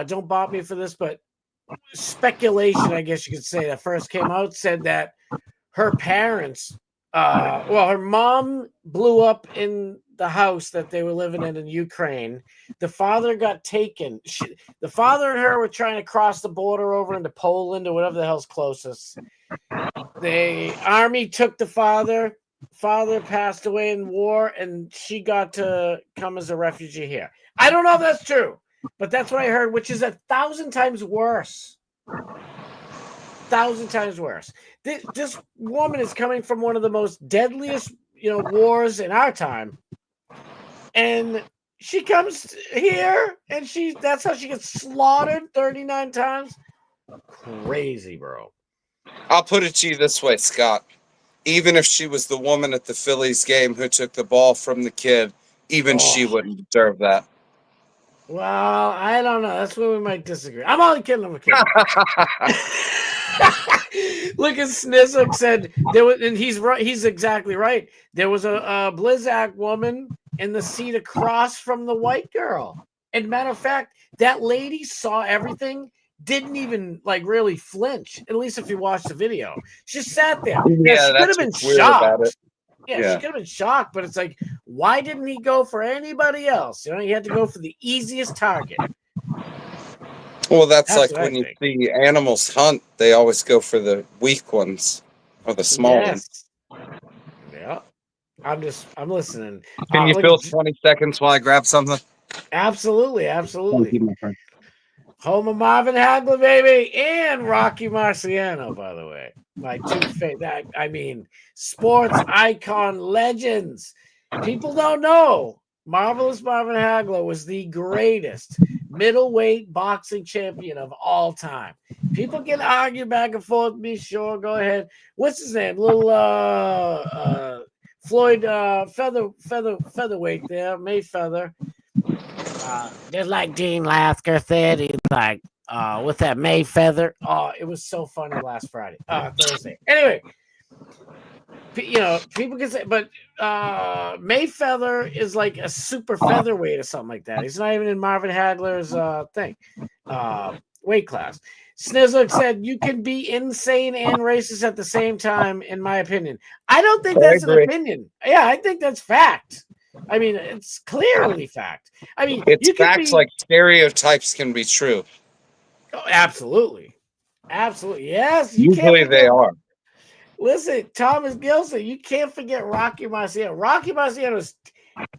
don't bot me for this, but speculation, I guess you could say, that first came out said that her parents, her mom blew up in the house that they were living in Ukraine. The father got taken. The father and her were trying to cross the border over into Poland or whatever the hell's closest. The army took the father. Father passed away in war, and she got to come as a refugee here. I don't know if that's true, but that's what I heard, which is 1,000 times worse. 1,000 times worse. This woman is coming from one of the most deadliest, wars in our time. And she comes here and that's how she gets slaughtered 39 times. Crazy, bro.
I'll put it to you this way, Scott. Even if she was the woman at the Phillies game who took the ball from the kid, even she wouldn't deserve that.
Well, I don't know. That's where we might disagree. I'm only kidding. I'm kidding. Look at Snizzle said there was, and he's right. He's exactly right. There was a Blizzak woman in the seat across from the white girl. And matter of fact, that lady saw everything, didn't even really flinch. At least if you watch the video, she just sat there.
Yeah,
she could have been shocked. Yeah, she could have been shocked, but it's like, why didn't he go for anybody else? He had to go for the easiest target.
Well, that's like when you see animals hunt, they always go for the weak ones or the small ones.
Yeah. I'm listening.
Can you
look
fill
at-
20 seconds while I grab something?
Absolutely,
Thank
absolutely.
you, my friend.
Home of Marvin Hagler, baby, and Rocky Marciano, by the way. My two favorite. I mean, sports icon legends. People don't know. Marvelous Marvin Hagler was the greatest middleweight boxing champion of all time. People can argue back and forth. Be sure, go ahead. What's his name? Little Floyd featherweight there, Mayfeather. Just like Dean Lasker said, he's like with that Mayfeather. Oh, it was so funny last Thursday. Anyway, people can say, but Mayfeather is like a super featherweight or something like that. He's not even in Marvin Hagler's weight class. Snizzler said you can be insane and racist at the same time, in my opinion. I don't think that's an opinion. Yeah, I think that's fact. I mean, it's clearly fact. I mean,
it's facts like stereotypes can be true.
Oh, absolutely. Absolutely. Yes.
Usually they are.
Listen, Thomas Gilson, you can't forget Rocky Marciano. Rocky Marciano is,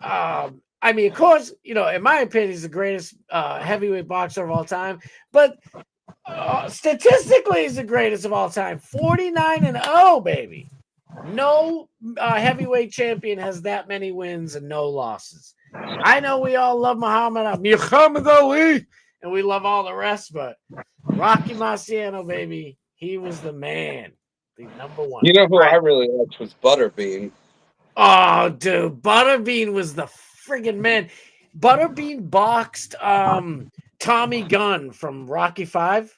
I mean, of course, in my opinion, he's the greatest heavyweight boxer of all time. But statistically, he's the greatest of all time. 49-0, baby. No heavyweight champion has that many wins and no losses. I know we all love Muhammad Ali, and we love all the rest, but Rocky Marciano, baby, he was the man, the number one.
You know who I really liked was Butterbean.
Oh, dude, Butterbean was the friggin' man. Butterbean boxed Tommy Gunn from Rocky V.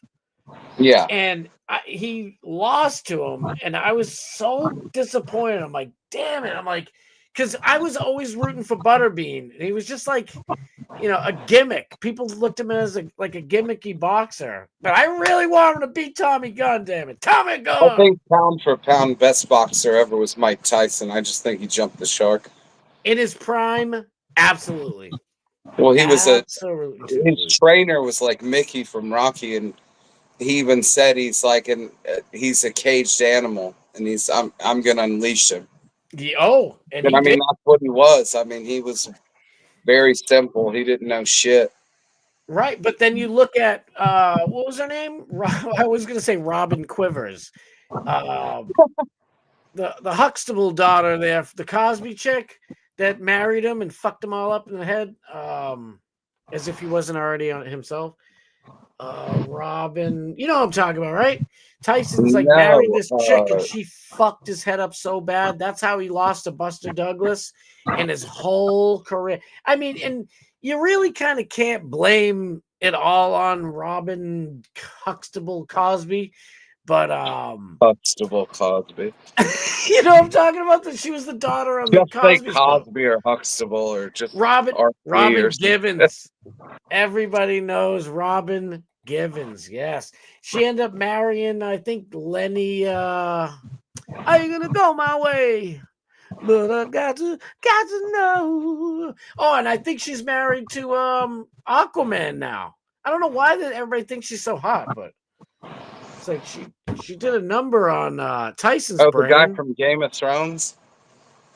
Yeah.
And he lost to him, and I was so disappointed. I'm like, damn it. I'm like, because I was always rooting for Butterbean. And he was just like, a gimmick. People looked at him as a gimmicky boxer. But I really wanted him to beat Tommy Gunn, damn it. Tommy Gunn!
I think pound for pound best boxer ever was Mike Tyson. I just think he jumped the shark.
In his prime, absolutely.
Well, he was his
trainer
was like Mickey from Rocky, and he even said he's like he's a caged animal, and I'm gonna unleash him.
And
I mean that's what he was. I mean he was very simple. He didn't know shit.
Right, but then you look at what was her name? I was gonna say Robin Quivers, the Huxtable daughter there, the Cosby chick that married him and fucked him all up in the head, as if he wasn't already on it himself. Robin, you know what I'm talking about, right? Tyson's married this chick and she fucked his head up so bad. That's how he lost to Buster Douglas and his whole career. I mean, and you really kind of can't blame it all on Robin Huxtable Cosby, but
Huxtable Cosby.
you know what I'm talking about? That she was the daughter of the Cosby
Cosby or Huxtable or just
Robin Givens. Everybody knows Robin Givens. Yes, she ended up marrying, I think, Lenny. Are you gonna go my way? But I got to know. Oh, and I think she's married to Aquaman now. I don't know why everybody thinks she's so hot, but it's like she did a number on Tyson's brand.
The guy from Game of Thrones?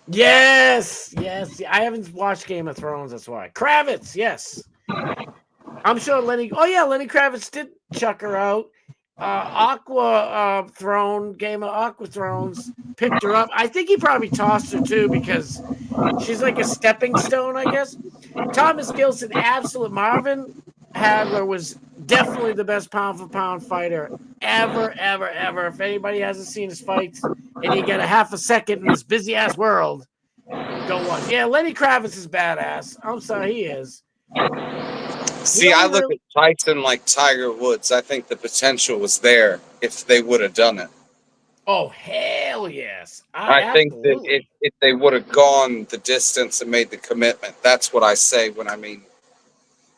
Yes. I haven't watched Game of Thrones, that's why. Kravitz, yes. I'm sure Lenny Kravitz did chuck her out. Game of Aqua Thrones picked her up. I think he probably tossed her too because she's like a stepping stone, I guess. Thomas Gilson, absolute. Marvin Hagler was definitely the best pound for pound fighter ever. If anybody hasn't seen his fights and you get a half a second in this busy ass world, go watch. Yeah, Lenny Kravitz is badass. I'm sorry, he is.
See, I look at Tyson like Tiger Woods. I think the potential was there if they would have done it.
Oh, hell yes.
I think that if they would have gone the distance and made the commitment, that's what I say when I mean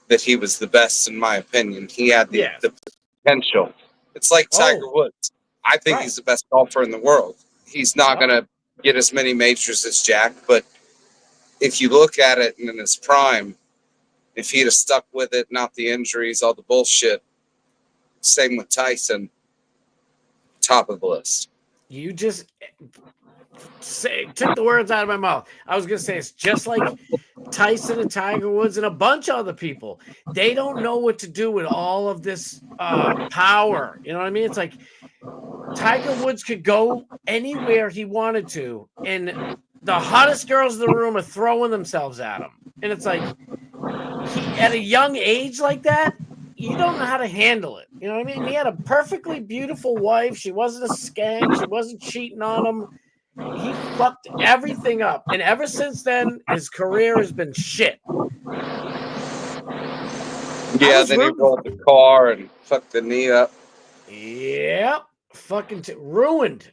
that he was the best, in my opinion. He had the potential. It's like Tiger Woods. I think he's the best golfer in the world. He's not going to get as many majors as Jack, but if you look at it in his prime, if he'd have stuck with it, not the injuries, all the bullshit, same with Tyson, top of the list.
took the words out of my mouth. I was gonna say it's just like Tyson and Tiger Woods and a bunch of other people. They don't know what to do with all of this power. You know what I mean? It's like Tiger Woods could go anywhere he wanted to, and the hottest girls in the room are throwing themselves at him. And it's like, at a young age like that, you don't know how to handle it. You know what I mean? He had a perfectly beautiful wife. She wasn't a skank. She wasn't cheating on him. He fucked everything up. And ever since then, his career has been shit.
Yeah, then he rolled the car and fucked the knee up.
Yep. Fucking ruined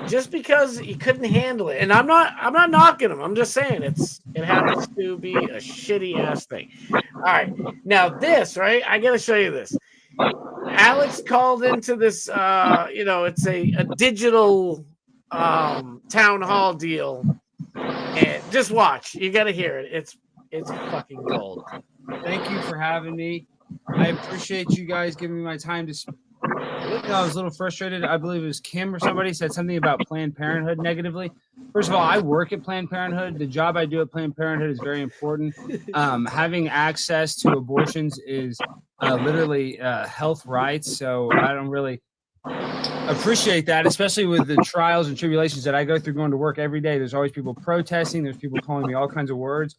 just because he couldn't handle it. And I'm not knocking him. I'm just saying it happens to be a shitty ass thing. All right, now this, right, I gotta show you this. Alex called into this it's a digital town hall deal, and just watch, you gotta hear it. It's fucking gold.
Thank you for having me. I appreciate you guys giving me my time to speak. I was a little frustrated. I believe it was Kim or somebody said something about Planned Parenthood negatively. First of all, I work at Planned Parenthood. The job I do at Planned Parenthood is very important. Having access to abortions is literally health rights. So I don't really appreciate that, especially with the trials and tribulations that I go through going to work every day. There's always people protesting. There's people calling me all kinds of words.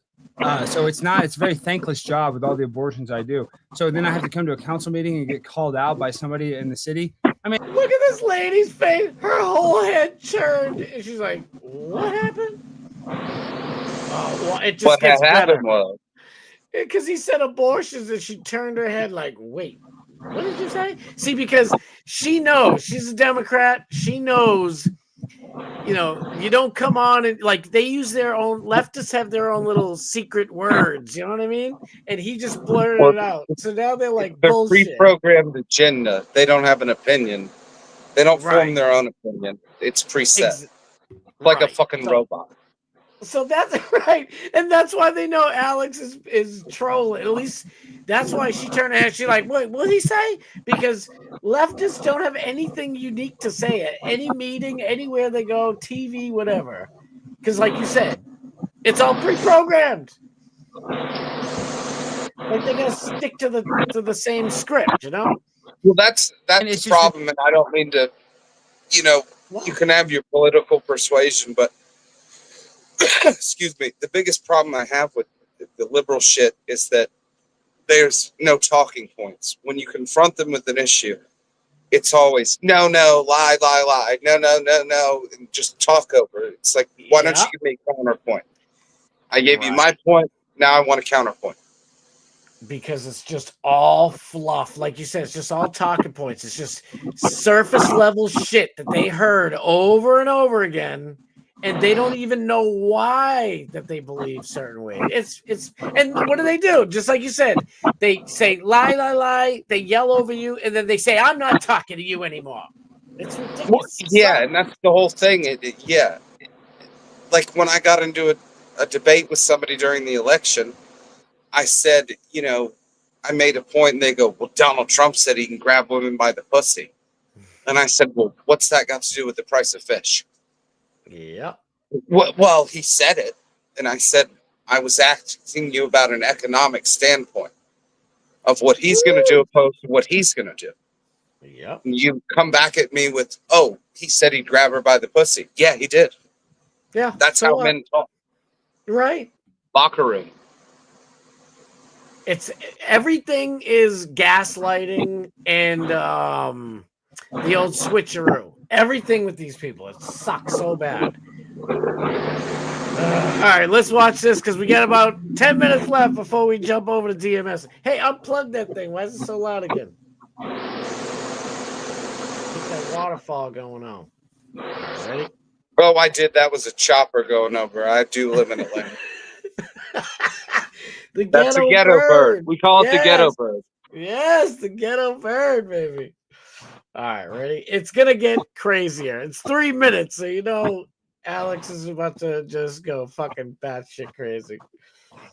So it's a very thankless job with all the abortions I do. So then I have to come to a council meeting and get called out by somebody in the city. I mean,
look at this lady's face. Her whole head turned. And she's like, what happened? Oh, well, it just gets better. Because he said abortions and she turned her head like, wait, what did you say? See, because she knows. She's a Democrat. She knows, you don't come on and like they use their own, leftists have their own little secret words, you know what I mean? And he just blurted it out. So now they're like,
they're
bullshit.
pre-programmed agenda. They don't have an opinion. They don't form their own opinion. It's preset. Like a fucking robot.
So that's right. And that's why they know Alex is trolling. At least that's why she turned her head. She's like, wait, what did he say? Because leftists don't have anything unique to say at any meeting, anywhere they go, TV, whatever. Because like you said, it's all pre-programmed. Like they're gonna stick to the same script, you know?
Well, that's the problem, and I don't mean to, you can have your political persuasion, but excuse me, the biggest problem I have with the liberal shit is that there's no talking points. When you confront them with an issue, it's always no, lie, no, and just talk over it. It's like, why don't you give me a counterpoint? I gave you my point, now I want a counterpoint.
Because it's just all fluff. Like you said, it's just all talking points. It's just surface level shit that they heard over and over again. And they don't even know why that they believe certain ways. It's and what do? Just like you said, they say lie. They yell over you, and then they say, "I'm not talking to you anymore." It's ridiculous.
Yeah, and that's the whole thing. Like when I got into a debate with somebody during the election, I said, I made a point, and they go, "Well, Donald Trump said he can grab women by the pussy," and I said, "Well, what's that got to do with the price of fish?"
Yeah.
Well, he said it, and I said I was asking you about an economic standpoint of what he's going to do opposed to what he's going to do.
Yeah.
You come back at me with, "Oh, he said he'd grab her by the pussy." Yeah, he did.
Yeah.
That's how men talk.
Right.
Locker room.
It's everything is gaslighting and the old switcheroo. Everything with these people, it sucks so bad. All right, let's watch this because we got about 10 minutes left before we jump over to DMS. Hey, unplug that thing. Why is it so loud again? Get that waterfall going on. Ready?
Oh, I did. That was a chopper going over. I do live in Atlanta. That's a ghetto bird. We call it the ghetto bird.
Yes, the ghetto bird, baby. All right, ready? It's going to get crazier. It's 3 minutes, so Alex is about to just go fucking batshit crazy.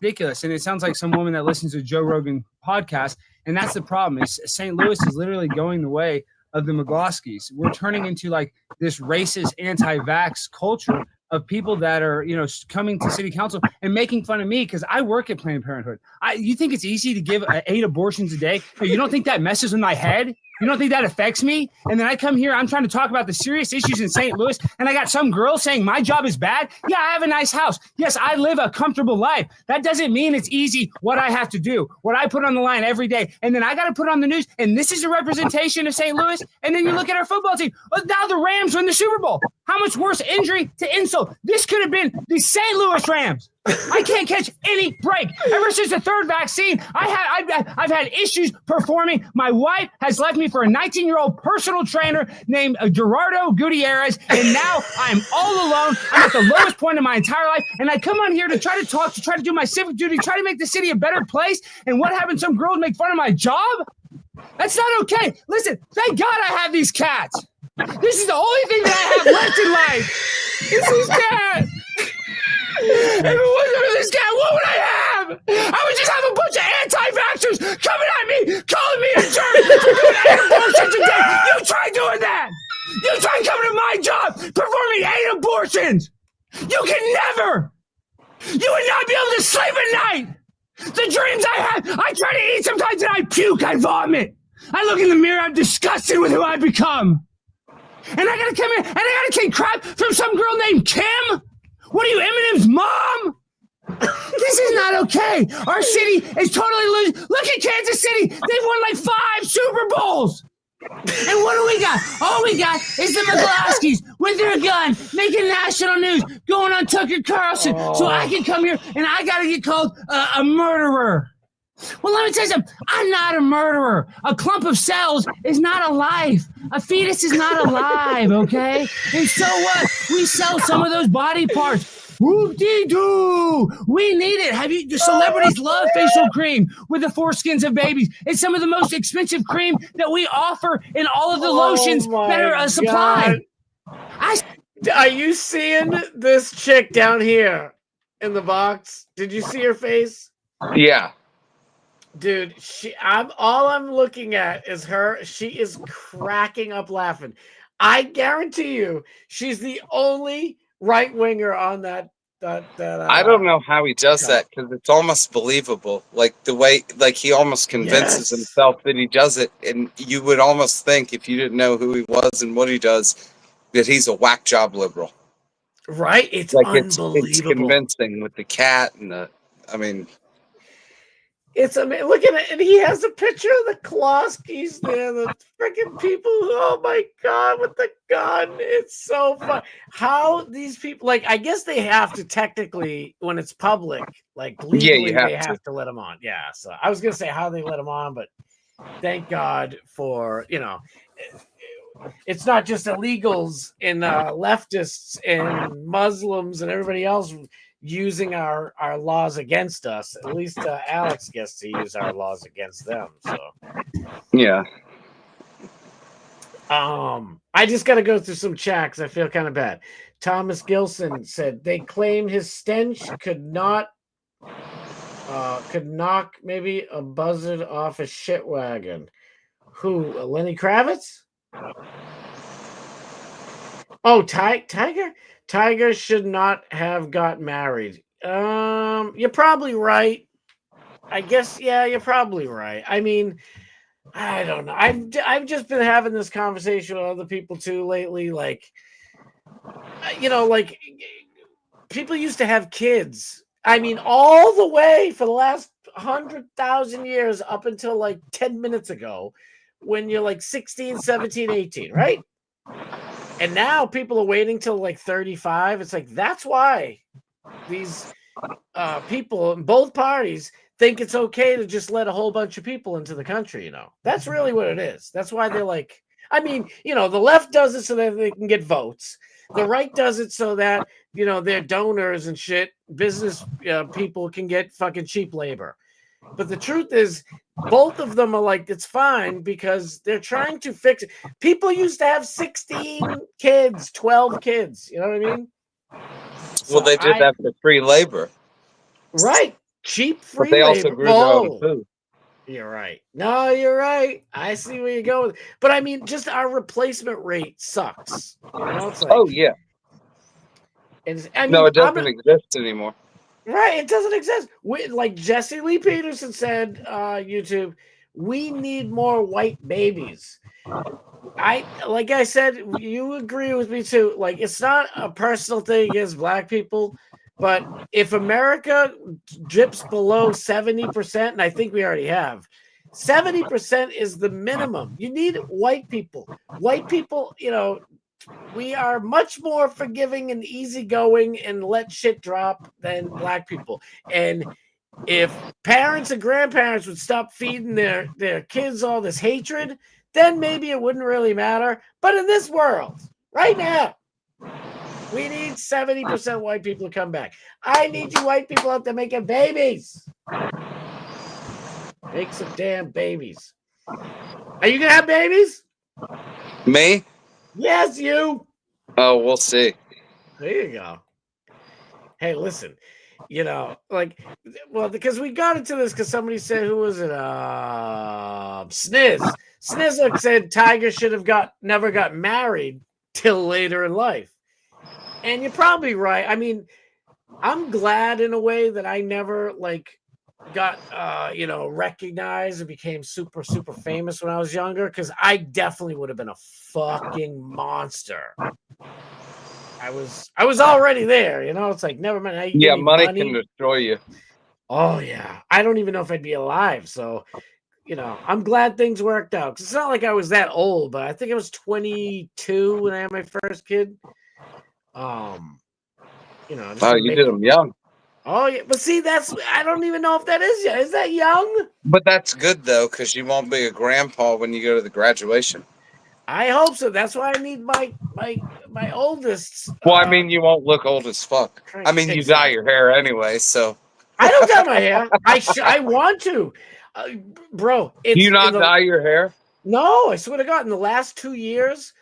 Ridiculous. And it sounds like some woman that listens to Joe Rogan podcast. And that's the problem. St. Louis is literally going the way of the McGloskeys. We're turning into like this racist anti-vax culture of people that are, coming to city council and making fun of me because I work at Planned Parenthood. You think it's easy to give 8 abortions a day? You don't think that messes with my head? You don't think that affects me? And then I come here, I'm trying to talk about the serious issues in St. Louis, and I got some girl saying my job is bad? Yeah, I have a nice house. Yes, I live a comfortable life. That doesn't mean it's easy what I have to do, what I put on the line every day. And then I got to put on the news, and this is a representation of St. Louis. And then you look at our football team. Well, now the Rams win the Super Bowl. How much worse injury to insult? This could have been the St. Louis Rams. I can't catch any break. Ever since the 3rd vaccine, I've had issues performing. My wife has left me for a 19-year-old personal trainer named Gerardo Gutierrez, and now I'm all alone. I'm at the lowest point in my entire life, and I come on here to try to talk, to try to do my civic duty, try to make the city a better place, and what happens? Some girls make fun of my job? That's not okay. Listen, thank God I have these cats. This is the only thing that I have left in life. This is cat. If it wasn't for this cat, what would I have? I would just have a bunch of anti-vaxxers coming at me, calling me a jerk for doing 8 abortions a day. You try doing that. You try coming to my job, performing 8 abortions. You can never. You would not be able to sleep at night. The dreams I have, I try to eat sometimes and I puke, I vomit. I look in the mirror, I'm disgusted with who I've become. And I gotta come in and I gotta take crap from some girl named Kim? What are you, Eminem's mom? This is not okay. Our city is totally losing. Look at Kansas City. They've won like 5 Super Bowls. And what do we got? All we got is the McGloskeys with their gun, making national news, going on Tucker Carlson. So I can come here and I got to get called a murderer. Well, let me tell you something. I'm not a murderer. A clump of cells is not a life. A fetus is not alive, okay? And so what? We sell some of those body parts. Whoop-dee-doo! We need it. Celebrities love facial cream with the foreskins of babies. It's some of the most expensive cream that we offer in all of the lotions that are supplied.
Are you seeing this chick down here in the box? Did you see her face?
Yeah.
Dude, all I'm looking at is her. She is cracking up laughing. I guarantee you, she's the only right winger on that.
I don't know how he does that because it's almost believable. Like the way, like he almost convinces himself that he does it, and you would almost think if you didn't know who he was and what he does, that he's a whack job liberal.
Right? It's
like
unbelievable.
It's convincing with the cat and the. I mean.
It's amazing. Look at it, and he has a picture of the Kloskeys there, the freaking people. Oh my God, with the gun! It's so fun. How these people, like, I guess they have to technically, when it's public, like legally, they have to let them on. Yeah. So I was gonna say how they let them on, but thank God for it's not just illegals and leftists and Muslims and everybody else using our laws against us. At least Alex gets to use our laws against them. So
yeah.
I just got to go through some chats. I feel kind of bad. Thomas Gilson said they claim his stench could knock maybe a buzzard off a shit wagon. Who? Lenny Kravitz? Oh, Tiger? Tiger should not have got married. You're probably right. I guess, yeah, you're probably right. I mean, I don't know. I've just been having this conversation with other people too lately. Like, like people used to have kids. I mean, all the way for the last 100,000 years up until like 10 minutes ago when you're like 16, 17, 18, right? And now people are waiting till like 35. It's like, that's why these people in both parties think it's okay to just let a whole bunch of people into the country, That's really what it is. That's why they're like, I mean, the left does it so that they can get votes. The right does it so that, their donors and shit, business people can get fucking cheap labor. But the truth is, both of them are like, it's fine because they're trying to fix it. People used to have 16 kids, 12 kids. You know what I mean?
Well, they did that for free labor.
Right. Cheap free
but they
labor.
also grew their own food.
You're right. No, you're right. I see where you're going. But I mean, just our replacement rate sucks. You know, it's like,
Oh yeah.
and I mean,
No, it doesn't exist anymore.
right. It doesn't exist. Like Jesse Lee Peterson said, YouTube, we need more white babies. Like I said, you agree with me too. Like, it's not a personal thing against black people, but if America dips below 70%, and I think we already have, 70% is the minimum. You need white people. White people, you know, we are much more forgiving and easygoing and let shit drop than black people. And if parents and grandparents would stop feeding their kids all this hatred, then maybe it wouldn't really matter. But in this world, right now, we need 70% white people to come back. I need you white people out there making babies. Make some damn babies. Are you going to have babies?
Me?
Yes, you.
Oh, we'll see.
There you go. Hey, listen, you know, like, well, because we got into this because somebody said, who was it? Sniz. Snizzook said Tiger should have never got married till later in life. And you're probably right. I mean, I'm glad in a way that I never got recognized and became super famous when I was younger, because I definitely would have been a fucking monster. I was already there, you know. It's like, never mind.
Yeah, money can destroy you.
Oh yeah, I don't even know if I'd be alive. So, you know, I'm glad things worked out. 'Cause it's not like I was that old, but I think I was 22 when I had my first kid. You know.
Oh, you did them young.
Oh yeah, but see, I don't even know if that is yet. Is that young?
But that's good though, because you won't be a grandpa when you go to the graduation.
I hope so. That's why I need my oldest.
Well, I mean, you won't look old as fuck. I mean, you dye your hair anyway, so.
I don't dye my hair. I want to, bro.
Do you not dye your hair?
No, I swear to God. In the last 2 years,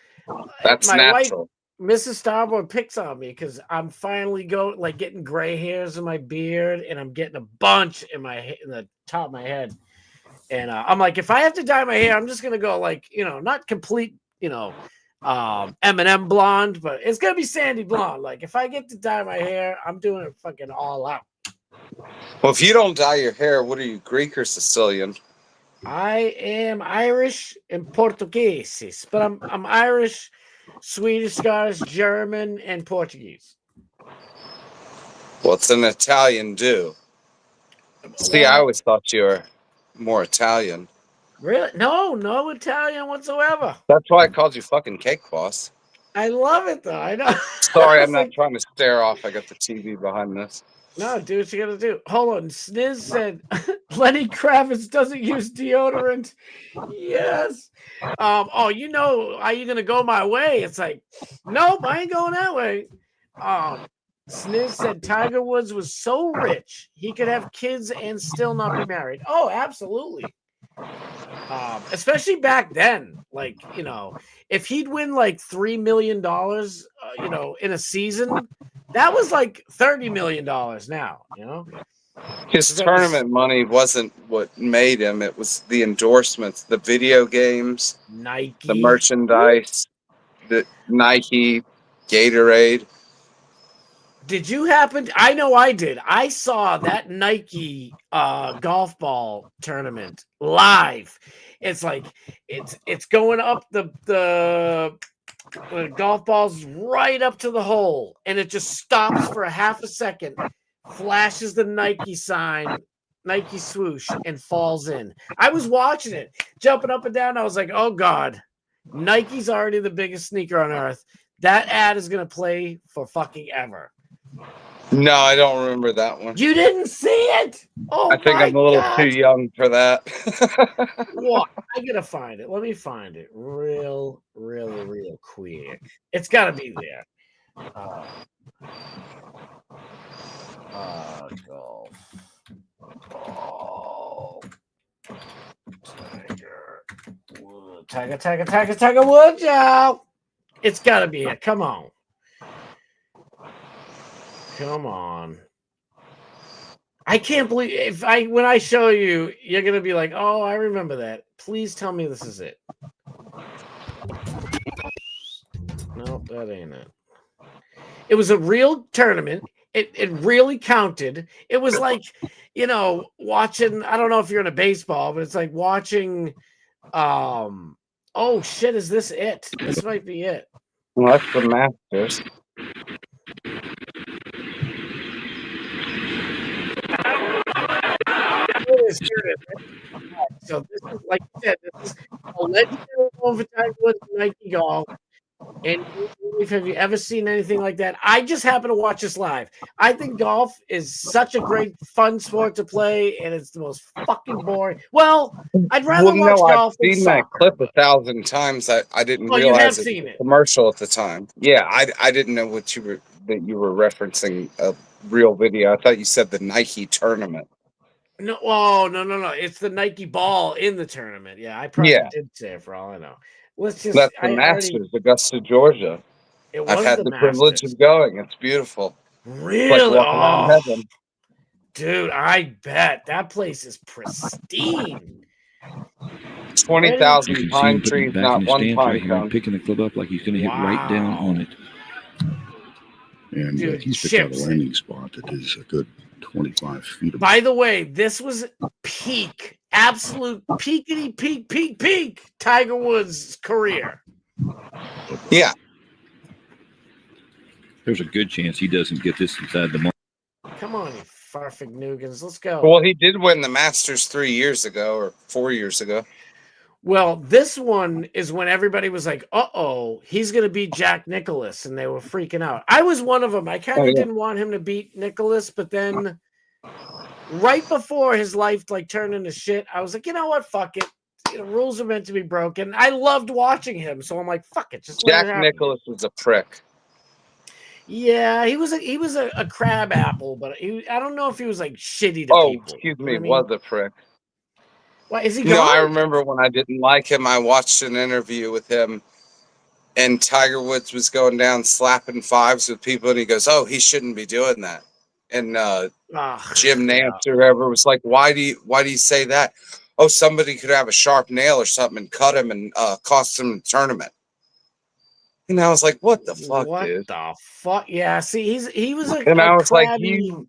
that's
my
natural.
Wife, Mrs. Starboard, picks on me because I'm finally getting gray hairs in my beard, and I'm getting a bunch in the top of my head. And I'm like, if I have to dye my hair, I'm just gonna go not complete, Eminem blonde, but it's gonna be sandy blonde. Like, if I get to dye my hair, I'm doing it fucking all out.
Well, if you don't dye your hair, what are you, Greek or Sicilian?
I am Irish and Portuguese, but I'm Irish, Swedish, Scottish, German, and Portuguese.
What's an Italian do? See, I always thought you were more Italian.
Really? No Italian whatsoever.
That's why I called you fucking Cake Boss.
I love it though. I know.
Sorry, I'm not trying to stare off. I got the TV behind this.
No, do what you gotta do. Hold on. Sniz said Lenny Kravitz doesn't use deodorant. Yes. Are you gonna go my way? It's like, nope, I ain't going that way. Sniz said Tiger Woods was so rich he could have kids and still not be married. Oh, absolutely. Especially back then, if he'd win $3 million, in a season, that was $30 million now,
His tournament money wasn't what made him. It was the endorsements, the video games,
Nike,
the merchandise, the Nike, Gatorade.
Did you happen? I know I did. I saw that Nike golf ball tournament live. It's it's going up the golf balls right up to the hole, and it just stops for a half a second, flashes the Nike sign, Nike swoosh, and falls in. I was watching it, jumping up and down. I was like, oh God, Nike's already the biggest sneaker on earth. That ad is going to play for fucking ever.
No, I don't remember that one.
You didn't see it? Oh,
I think I'm a little too young for that.
What? I gotta find it. Let me find it real quick. It's gotta be there. Golf. Oh. Tiger Woods, y'all. It's gotta be it. Come on. I can't believe when I show you, you're gonna be like, "Oh, I remember that." Please tell me this is it. No, that ain't it. It was a real tournament. It really counted. It was like, watching. I don't know if you're into baseball, but it's like watching. Oh shit! Is this it? This might be it.
Well, that's the Masters.
So this is, like you said, this is a legendary moment for Tiger Woods and Nike Golf. And have you ever seen anything like that? I just happen to watch this live. I think golf is such a great, fun sport to play, and it's the most fucking boring. Well, I'd rather watch golf than
I've seen
soccer,
that clip 1,000 times. I didn't
you have
realize it
seen
was a
it.
commercial at the time. Yeah, I didn't know that you were referencing a real video. I thought you said the Nike tournament.
No, no. It's the Nike ball in the tournament. Yeah, I probably did say it for all I know. Let's just.
That's the Masters, Augusta, Georgia. I've had the privilege of going. It's beautiful.
Really?
It's like walking around heaven.
Dude, I bet that place is pristine.
20,000 pine trees, not one pine cone.
Picking the club up like he's going to hit right down on it.
And he's picked out a landing spot that is a good 25 feet.
By the way, this was peak, absolute peak Tiger Woods' career.
Yeah.
There's a good chance he doesn't get this inside the month.
Come on, you Farfignuggins. Let's go.
Well, he did win the Masters 3 years ago or 4 years ago.
Well, this one is when everybody was like, uh-oh, he's going to beat Jack Nicklaus, and they were freaking out. I was one of them. I kind of didn't want him to beat Nicklaus, but then right before his life turned into shit, I was like, you know what? Fuck it. Rules are meant to be broken. I loved watching him, so I'm like, fuck it. Just
Jack Nicklaus was a prick.
Yeah, he was a crab apple, but I don't know if he was shitty to people.
Excuse me, was a prick.
Why is he gone?
No, I remember when I didn't like him, I watched an interview with him, and Tiger Woods was going down slapping fives with people, and he goes, "Oh, he shouldn't be doing that." And Jim Nantz or whoever was like, "Why do you say that?" "Oh, somebody could have a sharp nail or something and cut him and cost him the tournament." And I was like, "What the fuck,
what
dude?"
The fuck? Yeah, see, he was
and I was
crabby,
like, "You."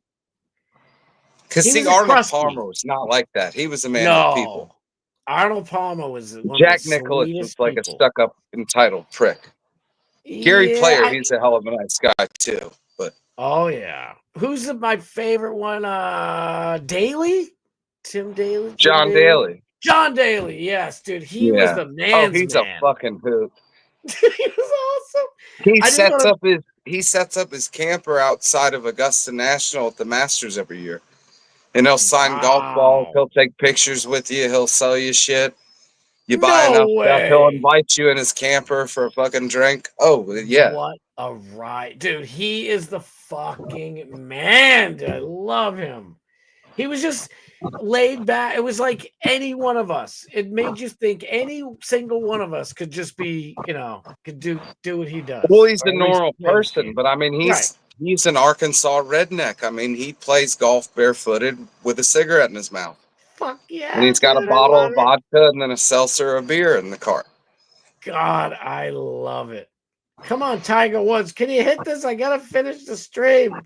Because see, Arnold Palmer was not like that. He was a man of people.
Arnold Palmer was one
Jack
of the
Nicklaus was like
people.
a stuck-up, entitled prick. Gary Player, he's a hell of a nice guy too. But
yeah, who's my favorite one? Daly, Tim Daly,
John Daly.
John Daly, yes, dude, he was the man's
he's
man.
a fucking hoot.
He was awesome.
He sets up his camper outside of Augusta National at the Masters every year. And he'll sign golf balls. He'll take pictures with you. He'll sell you shit. You buy enough stuff, he'll invite you in his camper for a fucking drink. Oh, yeah.
What a ride. Dude, he is the fucking man. Dude, I love him. He was just laid back. It was like any one of us. It made you think any single one of us could just be, could do what he does.
Well, he's a normal person, but I mean, he's an Arkansas redneck. I mean, he plays golf barefooted with a cigarette in his mouth.
Fuck yeah.
And he's got a bottle of vodka and then a seltzer of beer in the cart.
God, I love it. Come on, Tiger Woods. Can you hit this? I got to finish the stream.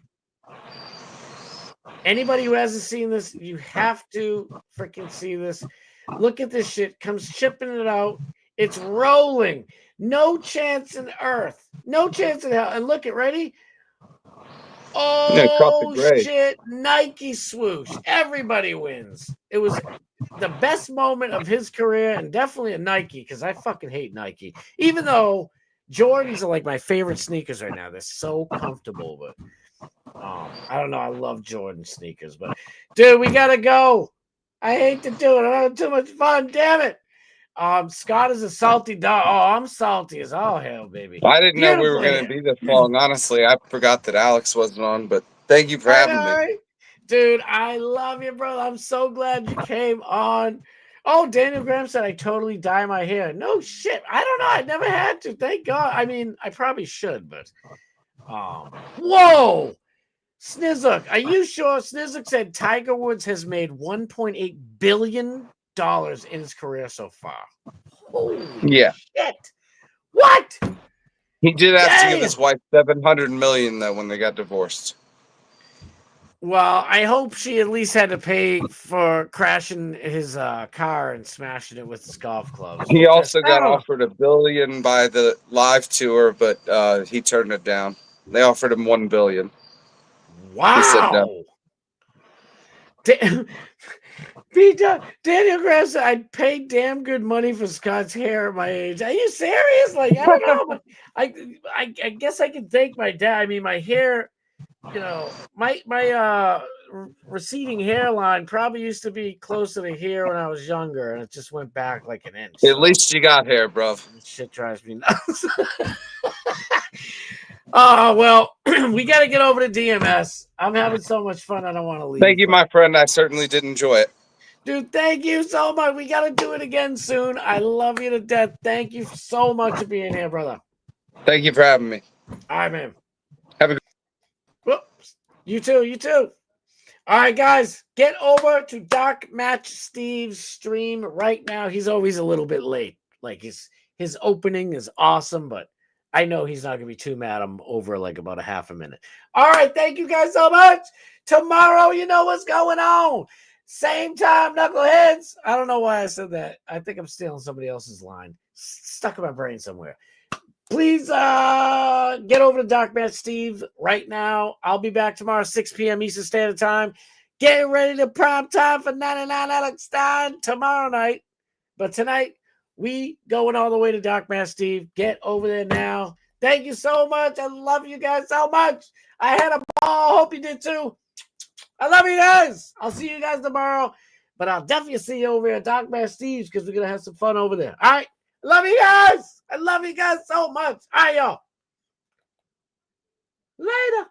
Anybody who hasn't seen this, you have to freaking see this. Look at this shit. Comes chipping it out. It's rolling. No chance in earth. No chance in hell. And look at, ready? Oh, shit. Nike swoosh. Everybody wins. It was the best moment of his career and definitely a Nike because I fucking hate Nike. Even though Jordans are like my favorite sneakers right now. They're so comfortable, but I don't know. I love Jordan sneakers, but dude, we got to go. I hate to do it. I'm having too much fun. Damn it. Scott is a salty dog. Oh, I'm salty as all hell, baby.
I didn't know we were going to be this long. Honestly, I forgot that Alex wasn't on, but thank you for having me.
Dude, I love you, brother. I'm so glad you came on. Oh, Daniel Graham said I totally dye my hair. No shit. I don't know. I never had to. Thank God. I mean, I probably should, but whoa. Snizzuk, are you sure? Snizzuk said Tiger Woods has made $1.8 billion in his career so far. Holy
Yeah.
shit. What?
He did have to give
Damn.
his wife $700 million though when they got divorced.
Well, I hope she at least had to pay for crashing his car and smashing it with his golf clubs.
He also got offered $1 billion by the live tour, but he turned it down. They offered him $1 billion.
Wow.
He said no.
Daniel Graham said, I'd pay damn good money for Scott's hair at my age. Are you serious? Like, I don't know. But I guess I can thank my dad. I mean, my hair, you know, my receding hairline probably used to be closer to here when I was younger, and it just went back like an inch.
At least you got hair, bro.
Shit drives me nuts. Oh, well, we got to get over to DMS. I'm having so much fun. I don't want to leave.
Thank you, my friend. I certainly did enjoy it.
Dude, thank you so much. We got to do it again soon. I love you to death. Thank you so much for being here, brother.
Thank you for having me.
All right, man.
Have a good.
Whoops. You too. You too. All right, guys, get over to Dark Match Steve's stream right now. He's always a little bit late. Like his opening is awesome, but I know he's not going to be too mad. I'm over like about a half a minute. All right, thank you guys so much. Tomorrow, you know what's going on. Same time, knuckleheads. I don't know why I said that. I think I'm stealing somebody else's line. Stuck in my brain somewhere. Please get over to Dark Match Steve right now. I'll be back tomorrow, 6 p.m. Eastern Standard Time. Getting ready to prime time for 99 Alex Stein tomorrow night. But tonight, we going all the way to Dark Match Steve. Get over there now. Thank you so much. I love you guys so much. I had a ball. Hope you did too. I love you guys. I'll see you guys tomorrow. But I'll definitely see you over at Dark Match Steve's because we're going to have some fun over there. All right. Love you guys. I love you guys so much. All right, y'all. Later.